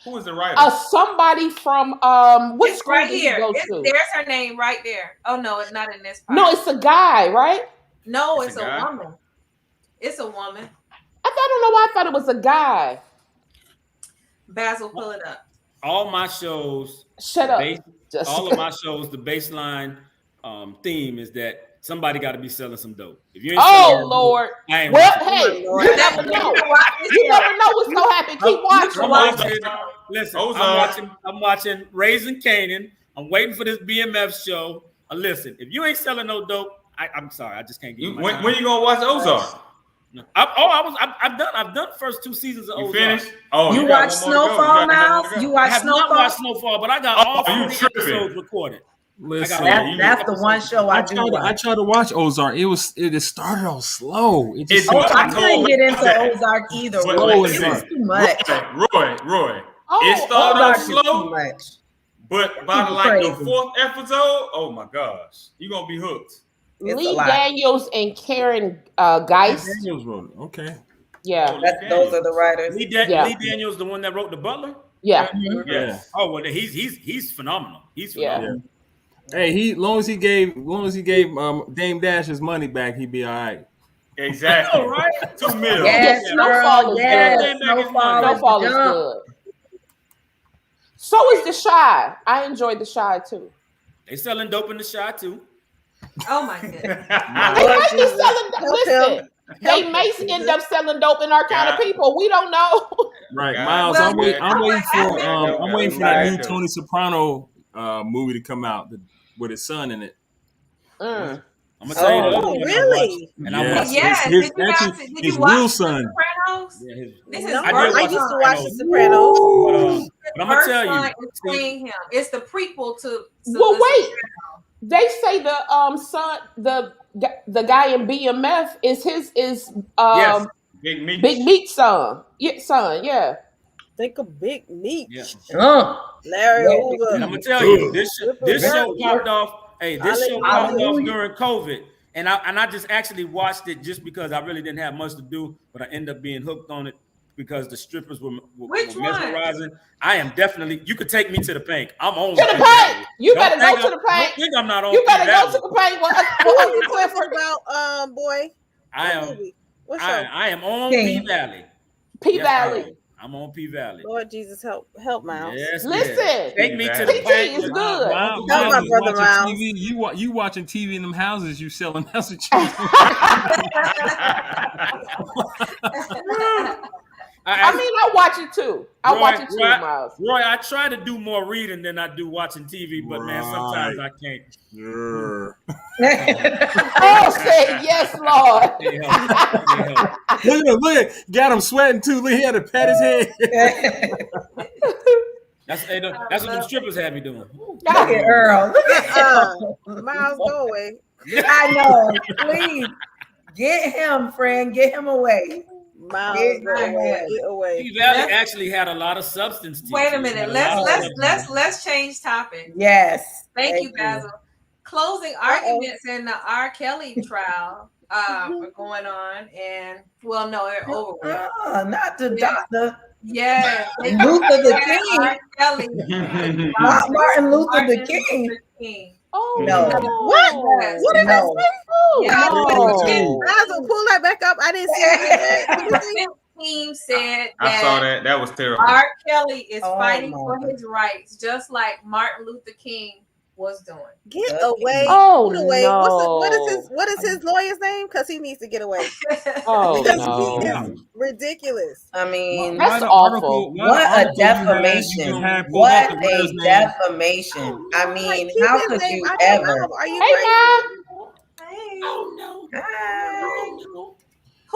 Who was the writer? Somebody from what it's school right did here. you go to? There's her name right there. Oh no, it's not in this part. No, it's a guy, right? No, it's a woman. It's a woman. I don't know why I thought it was a guy. Basil, pull it up. All my shows. Shut up. All of my shows, the baseline theme is that somebody got to be selling some dope. If you ain't selling Lord. Dope, I ain't hey, you never know. You never know what's gonna happen. Keep watching. Listen, I'm watching Raising Canaan. I'm waiting for this BMF show. Listen, if you ain't selling no dope, I'm sorry, I just can't get you. When you gonna watch Ozark? I've done the first 2 seasons of Ozark. You finished? Oh, you watch Snowfall now? You watch Snowfall? I have not watched Snowfall, but I got all 3 episodes recorded. Listen, that's the one show I do. I tried to watch Ozark. It started off slow. I couldn't get into Ozark either. It was too much. Roy. It started off slow, but by like the 4th episode, oh my gosh, you're gonna be hooked. Lee Daniels and Karen Geist. Daniels wrote it. Okay. Yeah. Those are the writers. Lee Daniels, the one that wrote The Butler? Yeah. Yeah. Oh well, he's phenomenal. He's phenomenal. Yeah. Hey, long as he gave Dame Dash his money back, he'd be all right. Exactly. Right? $2 million. Yes, Snowfall is yes, good. Snowfall is good. So is the Shy. I enjoyed the Shy too. They selling dope in the Shy too. Oh my goodness. They might be selling. Listen, they may end up selling dope in our kind of people. We don't know. Right, Miles. I'm waiting for that new Tony Soprano movie to come out with his son in it. Mm. I'm gonna tell you the other one really? Did you watch real son. Sopranos? Yeah, I used to watch The Sopranos. But I'm gonna tell you, him. It's the prequel to. Well, wait. They say the son, the guy in BMF is yes, Big Meat son. Yeah. Think of Big Meat. Yeah. Larry Hoover. And I'm gonna tell you, this show popped off. Hey, this show popped off during COVID, and I just actually watched it just because I really didn't have much to do, but I ended up being hooked on it because the strippers were mesmerizing. I am definitely. You could take me to the Pank. I'm on to the Pank. You better go to the Pank. Don't think I'm not on. You better go to the Pank. What are you talking about, boy? I am. I am on P Valley. P Valley. I'm on P Valley. Lord Jesus, help Miles. Yes, listen, take me to the Pank. Is good. Help my brother Miles. You watching TV in them houses? You selling Massachusetts? I mean, I watch it too. Watch it too, Miles. Roy, I try to do more reading than I do watching TV, but man, sometimes I can't. Sure. Say yes, Lord. Look at, got him sweating too. Look, he had to pat his head. That's what them strippers had me doing. Look at Earl. Look at Earl. Miles, go away. I know. Please get him, friend. Get him away. Miles, get away. P Valley actually had a lot of substance. Wait a minute. Let's change topic. Yes. Thank you, Basil. Closing arguments in the R. Kelly trial are going on, and they're over with. Not the doctor. Yeah, Luther the King. R. Kelly. Martin Luther the King. Oh no! What is that? No. Basil, pull that back up. I didn't see it. Team said I saw that. That was terrible. R. Kelly is fighting for his rights, just like Martin Luther King was doing. Get away! Oh away. No! What is his lawyer's name? Because he needs to get away. Oh He is ridiculous. I mean, that's awful. What a defamation! What a defamation! I mean, how could you ever? Are you Oh no!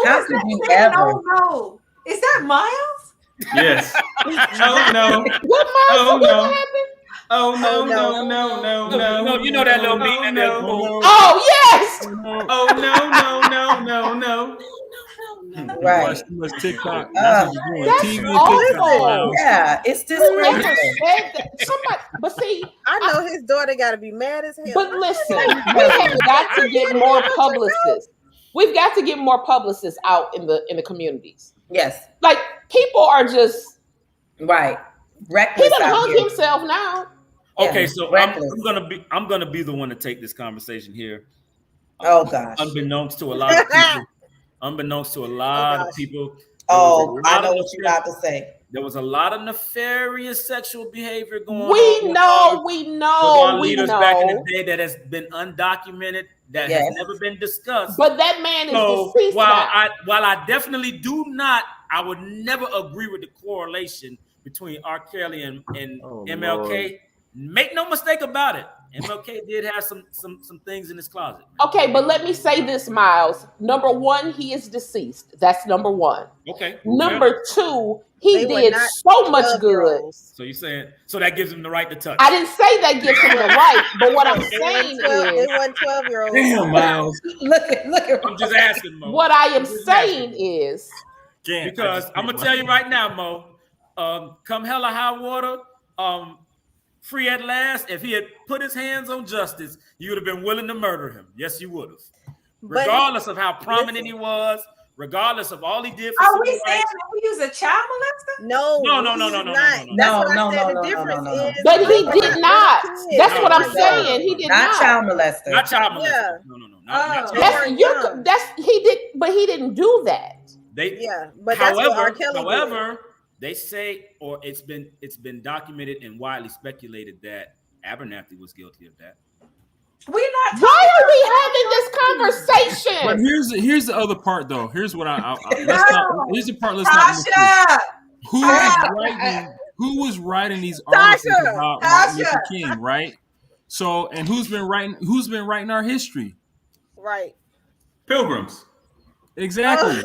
How could you ever? Oh no! Is that Miles? Yes. Oh no! What Miles? Oh no! What happened? Oh no! You know that little beat in there. Oh yes! Oh no! Right. Too much TikTok. That's awful. Yeah, it's disgraceful. But see, I know his daughter got to be mad as hell. But listen, we have got to get more publicists. We've got to get more publicists out in the communities. Yes. Like people are just right. Reckless. He done hung himself now. Okay, so I'm gonna be the one to take this conversation here. Oh gosh. Unbeknownst to a lot of people. Unbeknownst to a lot of people. I know what you're about to say. There was a lot of nefarious sexual behavior going on. We know. With our leaders back in the day that has been undocumented, that has never been discussed. But that man is deceased. While I definitely do not, I would never agree with the correlation between R. Kelly and MLK. Lord. Make no mistake about it. MLK did have some things in his closet. Okay, but let me say this, Miles. Number one, he is deceased. That's number one. Okay. Number two, he did so much good. So you're saying, so that gives him the right to touch. I didn't say that gives him the right, but what I'm saying is, they weren't 12-year-olds. Damn, Miles. Look at. I'm just asking, Mo. What I am saying is, because I'm gonna tell you right now, Mo. Come hell or high water, free at last. If he had put his hands on justice, you would have been willing to murder him. Yes, you would have. Regardless of how prominent he was, regardless of all he did for Are civil we saying rights. that we use a child molester? No. That's what I said. The difference is. But he did not. That's what I'm saying. He did not. Not child molester. Not child molester. Yeah. No. Oh. He did, but he didn't do that. But that's what R. Kelly however, they say, or it's been documented and widely speculated that Abernathy was guilty of that. We're not. Why are we having this conversation? But here's the other part, though. Here's what here's the part. Let's not. Who was writing these articles about Martin Luther King, right? So, and who's been writing our history? Right. Pilgrims. Exactly.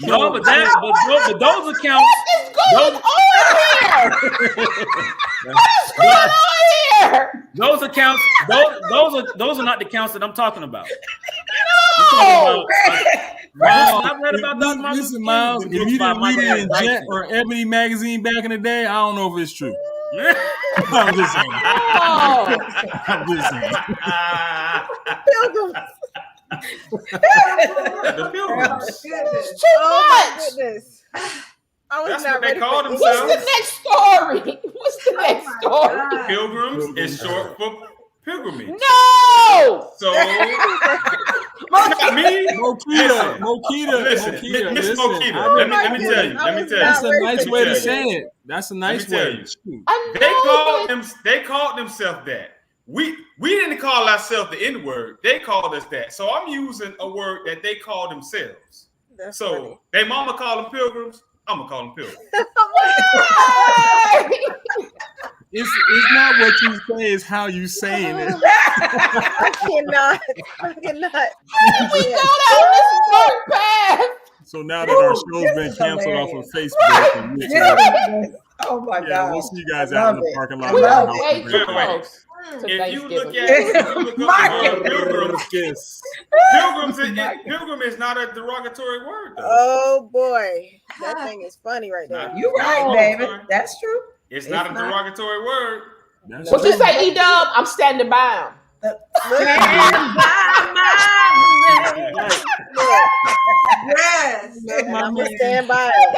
No, but those accounts. Those accounts. Those are not the accounts that I'm talking about. No. I've read about those. Listen, Miles, if you didn't read it in Jet or Ebony magazine back in the day, I don't know if it's true. I'm just saying. Pilgrims. The Pilgrims. It's too much. Goodness. That's what they call themselves. What's the next story? What's the next story? Pilgrims is short for pilgrimage. No. So me, Mokita. Listen, Miss Mokita. Let me tell you. That's a nice way to say it. That's a nice way. They called themselves that. We didn't call ourselves the N-word. They called us that. So I'm using a word that they call themselves. That's so funny. they mama call them pilgrims. I'm gonna call them pilgrims. It's not what you say, it's how you saying it. I cannot. How did we go down this dark path? So now that our show's been canceled off of Facebook and YouTube, Oh my God. we'll see you guys out in the parking lot. We of our are house. way too close to If you look Thanksgiving. at pilgrims, Yes. pilgrim is not a derogatory word, though. Oh boy, that thing is funny right there. You're right, David. That's true. It's not a derogatory word. What you say, E-Dub? I'm standing by him. Yes. I'm gonna stand by it.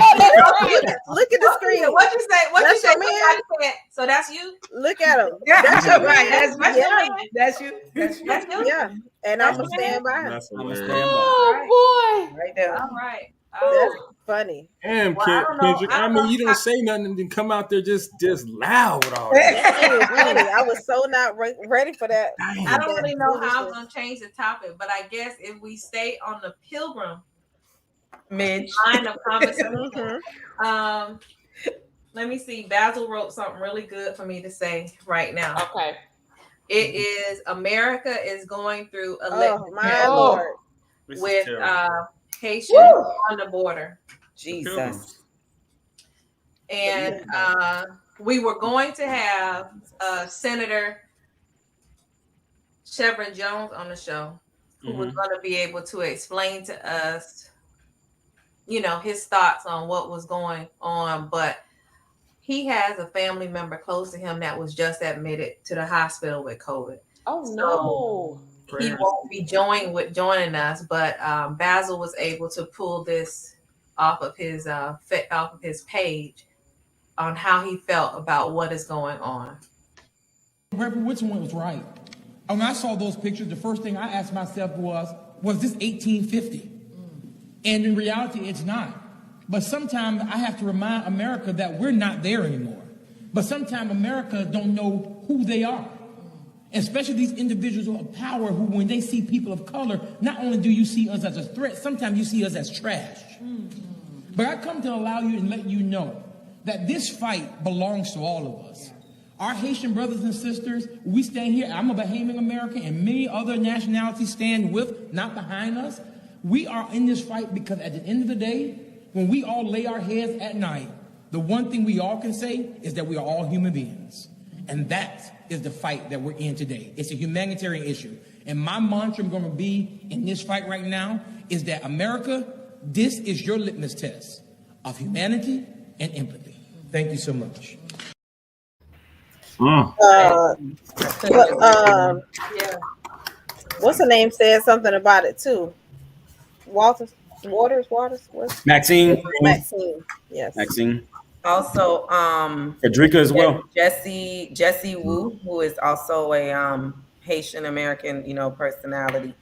Look at the screen. What you say? What That's you say? your man. So that's you. Look at him. That's your right. man. That's your right. man. That's you. That's you. That's you. Yeah, and I'm gonna stand by him. That's I'm gonna hilarious. stand by. Oh boy. Right there. All right. That's funny. Damn, Well, I don't know. Kendrick. I I don't mean, know. you don't say nothing and then come out there just loud with all that. That thing was funny. I was so not ready for that. I don't really know how I'm gonna change the topic, but I guess if we stay on the pilgrim Midge. line of conversation, let me see. Basil wrote something really good for me to say right now. Okay. It is America is going through a Oh my Lord. with Haitian on the border. Jesus. And we were going to have Senator Chevron Jones on the show, who was going to be able to explain to us, you know, his thoughts on what was going on. But he has a family member close to him that was just admitted to the hospital with COVID. Oh no. He won't be joining us, but Basil was able to pull this off of his page on how he felt about what is going on. Reverend Whitson was right. When I saw those pictures, the first thing I asked myself was this 1850? And in reality, it's not. But sometimes I have to remind America that we're not there anymore. But sometimes America don't know who they are. Especially these individuals of power who, when they see people of color, not only do you see us as a threat, sometimes you see us as trash. But I come to allow you and let you know that this fight belongs to all of us. Our Haitian brothers and sisters, we stand here. I'm a Bahamian American, and many other nationalities stand with, not behind us. We are in this fight because at the end of the day, when we all lay our heads at night, the one thing we all can say is that we are all human beings. And that is the fight that we're in today. It's a humanitarian issue. And my mantra I'm going to be in this fight right now is that America, this is your litmus test of humanity and empathy. Thank you so much. What's her name said something about it too. Walter. Waters. Maxine. Yes. Maxine. Also, Frederica as well. Jessie Wu, who is also a Haitian American, personality.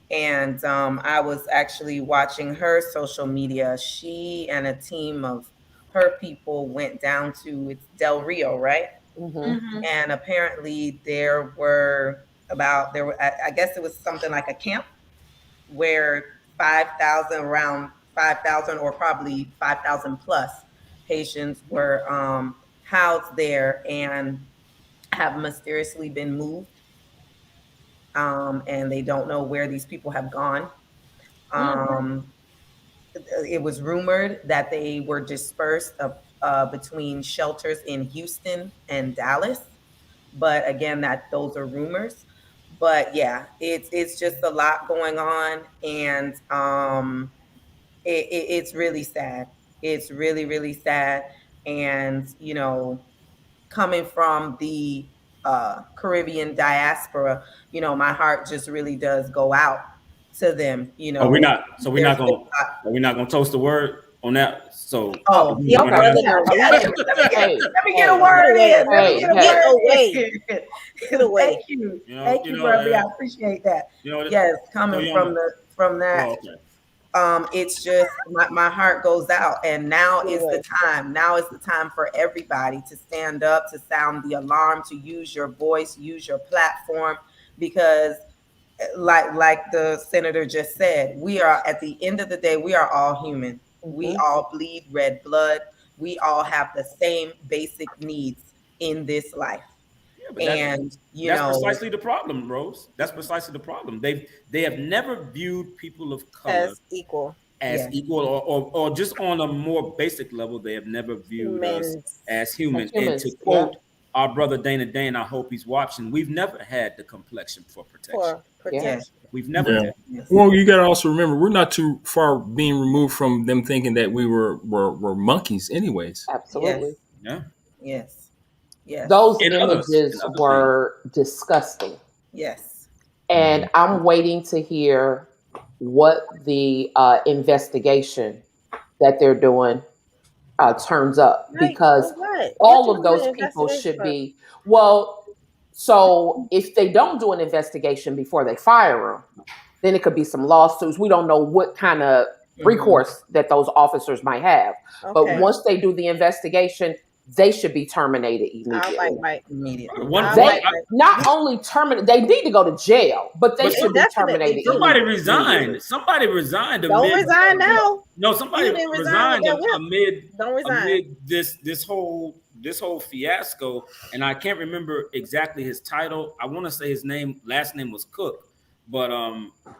And I was actually watching her social media. She and a team of her people went down to it's Del Rio, right? And apparently I guess it was something like a camp where 5,000, around 5,000 or probably 5,000 plus Haitians were housed there and have mysteriously been moved. And they don't know where these people have gone. It was rumored that they were dispersed between shelters in Houston and Dallas. But again, those are rumors. But yeah, it's just a lot going on, and it's really sad. It's really, really sad. And coming from the Caribbean diaspora, my heart just really does go out to them. We're not gonna toast the word on that. So let me get a word in. Get away. Thank you, brother. I appreciate that. Yes, coming from that. It's just my heart goes out, and now is the time. Now is the time for everybody to stand up, to sound the alarm, to use your voice, use your platform, because like the senator just said, we are, at the end of the day, we are all human. We all bleed red blood. We all have the same basic needs in this life. And that's precisely the problem, Rose. That's precisely the problem. They have never viewed people of color as equal, or just on a more basic level. They have never viewed us as human. And to quote our brother Dane, I hope he's watching, we've never had the complexion for protection. We've never had. Well, you got to also remember, we're not too far being removed from them thinking that we were monkeys anyways. Absolutely. Yes. Those images were disgusting. Yes. And I'm waiting to hear what the investigation that they're doing turns up, because all of those people should be, so if they don't do an investigation before they fire them, then it could be some lawsuits. We don't know what kind of recourse that those officers might have. But once they do the investigation, they should be terminated immediately. Not only terminated, they need to go to jail, but they should be terminated. Somebody resigned. Somebody resigned. Don't resign now. No, somebody resigned amid this whole fiasco, and I can't remember exactly his title. I want to say his last name was Cook, but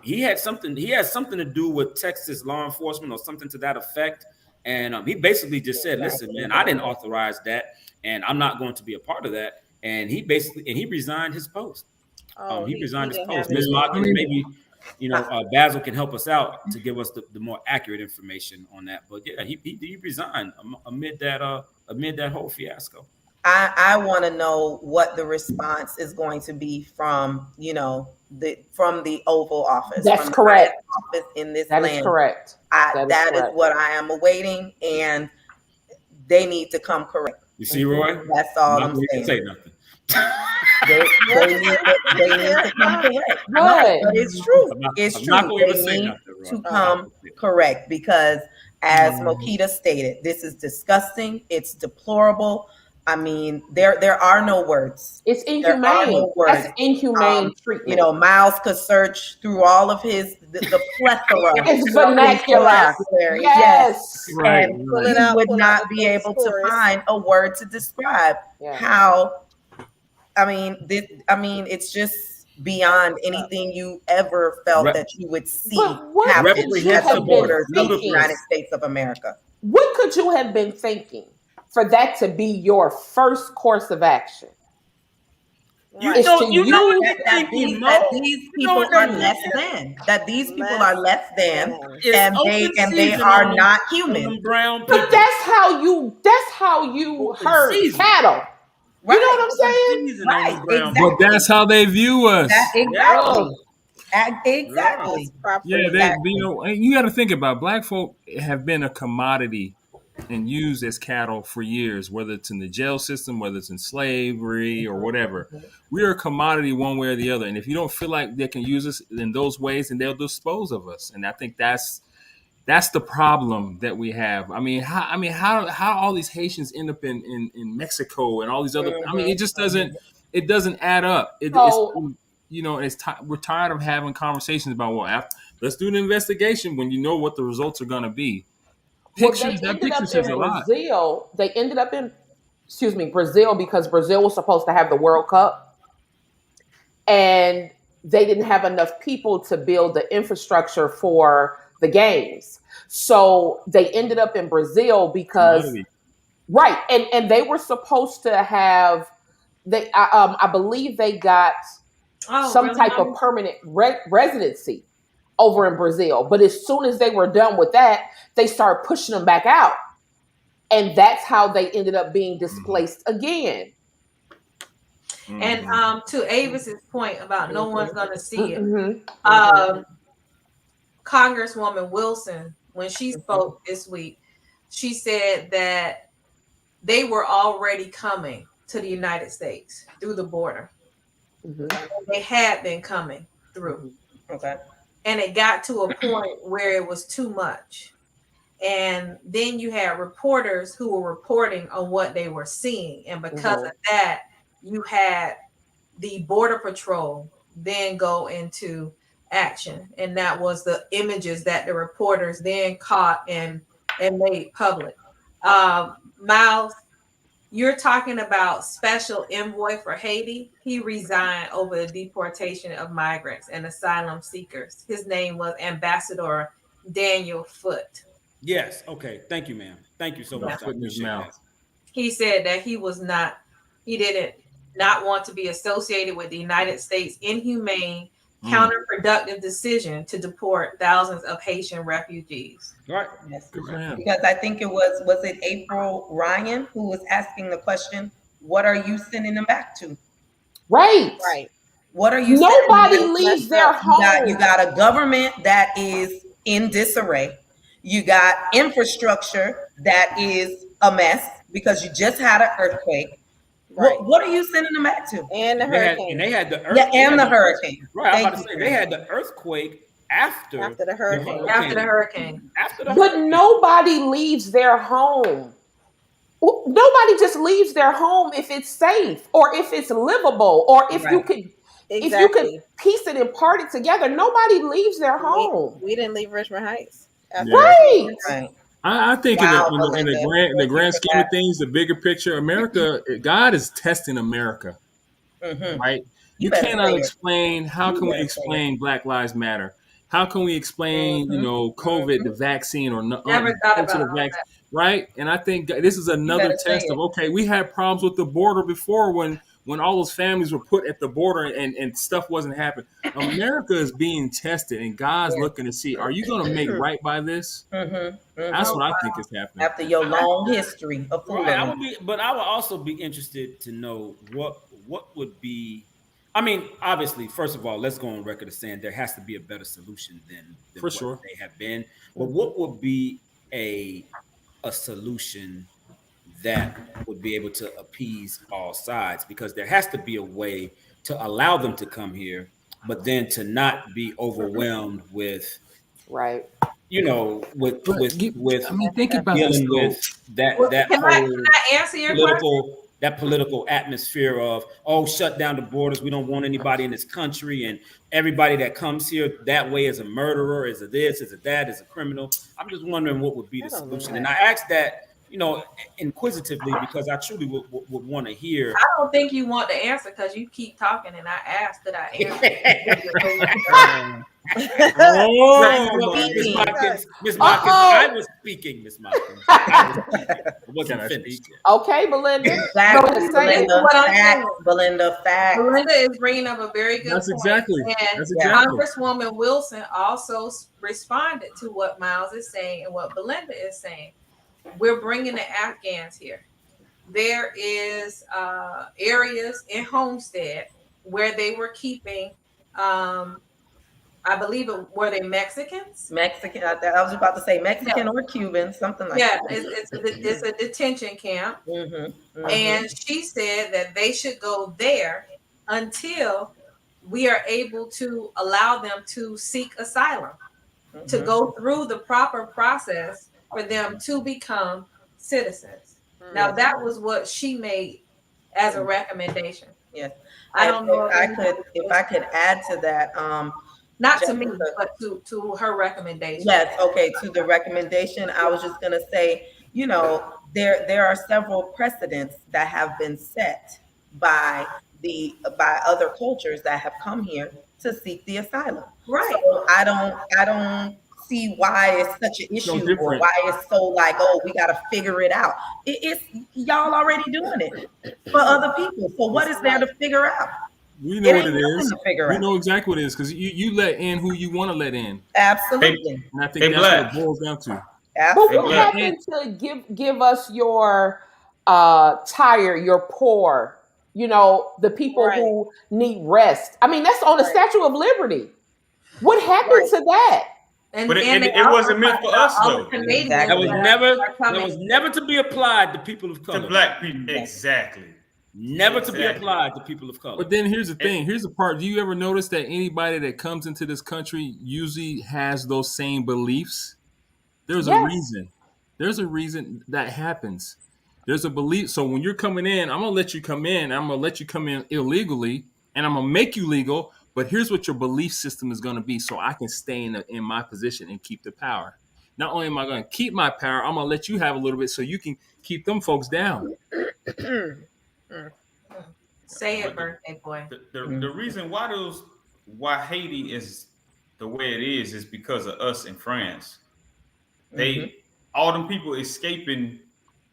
he has something to do with Texas law enforcement or something to that effect. And he basically just said, "Listen, man, I didn't authorize that, and I'm not going to be a part of that." And he resigned his post. He resigned his post. Ms. Lockett, maybe Basil can help us out to give us the more accurate information on that. But yeah, he resigned amid that whole fiasco. I want to know what the response is going to be from from the Oval Office. That's correct. Office in this land. That is correct. That is what I am awaiting, and they need to come correct. You see, Roy? That's all I'm saying. Say nothing. They need to come correct. But it's true. It's true. They need to come correct, because as Mokita stated, this is disgusting. It's deplorable. I mean, there are no words. It's inhumane. That's inhumane treatment. Miles could search through all of the plethora. His vernacular. Yes. Right. And he would not be able to find a word to describe how. I mean, it's just beyond anything you ever felt that you would see happening at the borders of the United States of America. What could you have been thinking for that to be your first course of action? That these people are less than. That these people are less than, and they are not human. But that's how you herd cattle. You know what I'm saying? Right. Exactly. But that's how they view us. Exactly. Exactly. Yeah, you got to think about black folk have been a commodity and used as cattle for years, whether it's in the jail system, whether it's in slavery or whatever. We are a commodity one way or the other. And if you don't feel like they can use us in those ways, then they'll dispose of us. And I think that's the problem that we have. I mean, how all these Haitians end up in Mexico and all these other. I mean, it just doesn't add up. We're tired of having conversations about let's do an investigation when you know what the results are going to be. Pictures says a lot. They ended up in Brazil because Brazil was supposed to have the World Cup, and they didn't have enough people to build the infrastructure for the games. So they ended up in Brazil because right, and they were supposed to have I believe they got some type of permanent residency over in Brazil. But as soon as they were done with that, they started pushing them back out. And that's how they ended up being displaced again. And to Avis's point about no one's going to see it, Congresswoman Wilson, when she spoke this week, she said that they were already coming to the United States through the border. They had been coming through. Okay. And it got to a point where it was too much. And then you had reporters who were reporting on what they were seeing. And because of that, you had the Border Patrol then go into action. And that was the images that the reporters then caught and made public. Miles, you're talking about special envoy for Haiti. He resigned over the deportation of migrants and asylum seekers. His name was Ambassador Daniel Foote. Yes. Okay. Thank you, ma'am. Thank you so much. He said that he didn't want to be associated with the United States' inhumane, counterproductive decision to deport thousands of Haitian refugees. Right. Yes. Because I think it was it April Ryan who was asking the question, what are you sending them back to? Right. What are you Nobody leaves their home. You got a government that is in disarray. You got infrastructure that is a mess because you just had an earthquake. Right. What are you sending them back to? And the hurricane. They had the earthquake. Yeah, and the hurricane. Right. I'm about to say they had the earthquake after the hurricane. After the hurricane. But nobody leaves their home. Nobody just leaves their home if it's safe or if it's livable or if you could piece it and part it together. Nobody leaves their home. We didn't leave Richmond Heights. Right. I think in the grand scheme of things, the bigger picture, America, God is testing America, right? You cannot explain. How can we explain Black Lives Matter? How can we explain, COVID, the vaccine, or never thought about the vaccine, right? And I think this is another test of we had problems with the border before when all those families were put at the border and stuff wasn't happening. America is being tested, and God's looking to see, are you going to make right by this? That's what I think is happening. After your long history of fooling. But I would also be interested to know what would be. I mean, obviously, first of all, let's go on record as saying there has to be a better solution than for sure they have been. But what would be a solution that would be able to appease all sides? Because there has to be a way to allow them to come here, but then to not be overwhelmed with, right? Think about dealing with that can I answer your question? That political atmosphere of, shut down the borders. We don't want anybody in this country, and everybody that comes here that way is a murderer, is a this, is a that, is a criminal. I'm just wondering what would be the solution. And I asked that, inquisitively, because I truly would want to hear. I don't think you want the answer because you keep talking, and I asked that I answer. Miss Markins, I was speaking, Miss Markins. I wasn't finished. Okay, Belinda. Belinda, fact. Belinda is bringing up a very good point. Exactly. And Congresswoman Wilson also responded to what Miles is saying and what Belinda is saying. We're bringing the Afghans here. There is areas in Homestead where they were keeping I believe were they Mexicans? Mexican. I was about to say Mexican or Cuban, something like that. It's a detention camp. Mm-hmm. And she said that they should go there until we are able to allow them to seek asylum, to go through the proper process for them to become citizens. Now, that was what she made as a recommendation. Yes. I don't know if I could add to that. Not to me, but to her recommendation. Yes, okay, to the recommendation. I was just gonna say, you know, there are several precedents that have been set by other cultures that have come here to seek the asylum. Right. So I don't see why it's such an issue or why it's so like, oh, we gotta figure it out. It's y'all already doing it for other people. So what is there to figure out? We know what it is. We know exactly what it is because you let in who you want to let in. Absolutely. And I think that's what it boils down to. Absolutely. But what happened to give us your tired, your poor, you know, the people who need rest? I mean, that's on the Statue of Liberty. What happened to that? But it wasn't meant for us though. That was never to be applied to people of color. To black people, exactly. Never to be applied to people of color. But then here's the thing. Here's the part. Do you ever notice that anybody that comes into this country usually has those same beliefs? There's a reason. There's a reason that happens. There's a belief. So when you're coming in, I'm going to let you come in. I'm going to let you come in illegally, and I'm going to make you legal. But here's what your belief system is going to be so I can stay in my position and keep the power. Not only am I going to keep my power, I'm going to let you have a little bit so you can keep them folks down. Say it, birthday boy. The reason why Haiti is the way it is because of us in France. All them people escaping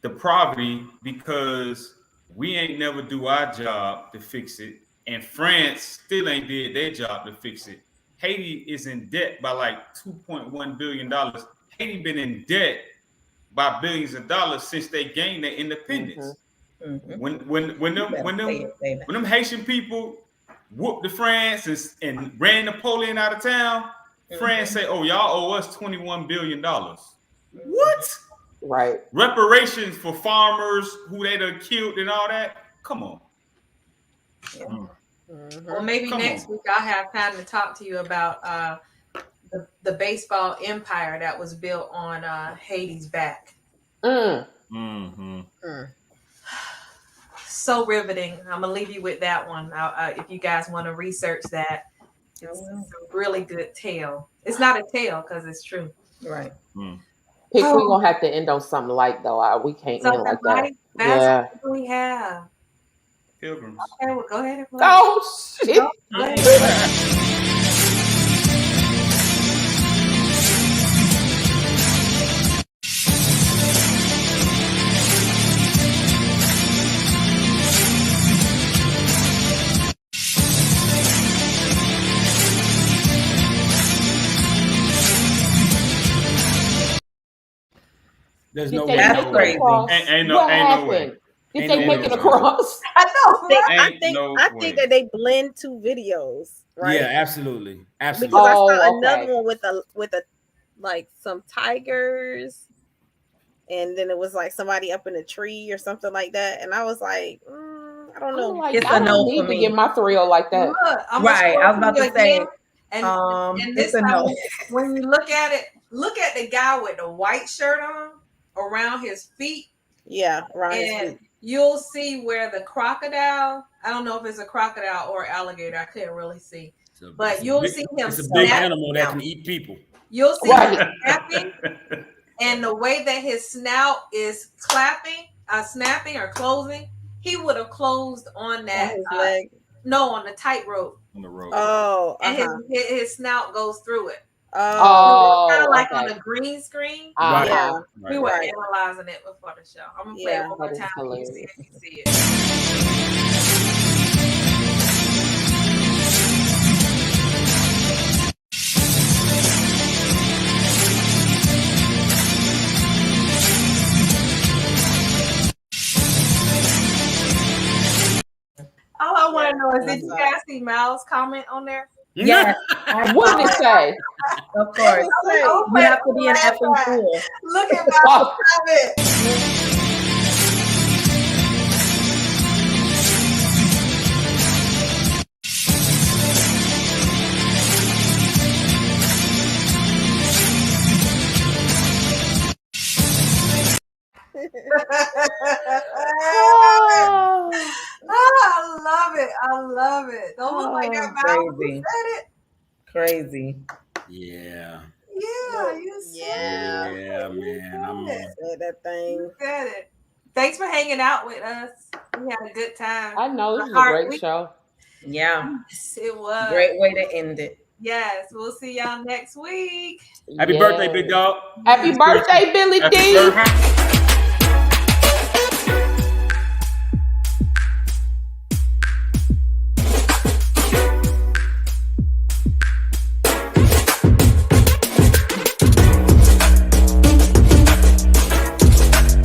the poverty because we ain't never do our job to fix it, and France still ain't did their job to fix it. Haiti is in debt by like $2.1 billion. Haiti been in debt by billions of dollars since they gained their independence. When them Haitian people whooped the France and ran Napoleon out of town, France say, "Oh, y'all owe us $21 billion." What? Right. Reparations for farmers who they done killed and all that. Come on. Well, maybe next week I'll have time to talk to you about the baseball empire that was built on Haiti's back. So riveting. I'm gonna leave you with that one. If you guys want to research that, it's a really good tale. It's not a tale because it's true. Right. Pick, we're gonna have to end on something light though. We can't end like that. That's what we have. Pilgrims. Okay, well, go ahead and play. Oh shit. There's no way. That's crazy. Ain't no way. Did they make it across? I know. I think that they blend two videos, right? Yeah, absolutely. Because I saw another one with a like some tigers, and then it was like somebody up in a tree or something like that, and I was like, I don't know. Like, I don't need to get my thrill like that. Look, right. I was about to say. And this time, when you look at it, look at the guy with the white shirt on around his feet. Yeah, around his feet. You'll see where the crocodile, I don't know if it's a crocodile or alligator, I couldn't really see. But you'll see him. It's a big animal that can eat people. You'll see him snapping, and the way that his snout is snapping or closing, he would have closed on that leg. No, on the tightrope. On the road. Oh, and his snout goes through it. Oh, kind of like on a green screen. Yeah, we were analyzing it before the show. I'm gonna play it one more time so you see it. All I want to know is, did you guys see Miles' comment on there? Yes. What did it say? Of course. You have to be an effing fool. Look at my comment. I love it. I love it. Don't look like that mouth. Crazy. Said it. Crazy. Yeah. Yeah, you said it. Yeah, man. I'm said that thing. You said it. Thanks for hanging out with us. We had a good time. I know, this was a great show. Yeah. Yes, it was. Great way to end it. Yes, we'll see y'all next week. Happy birthday, big dog. Happy birthday, Billy D.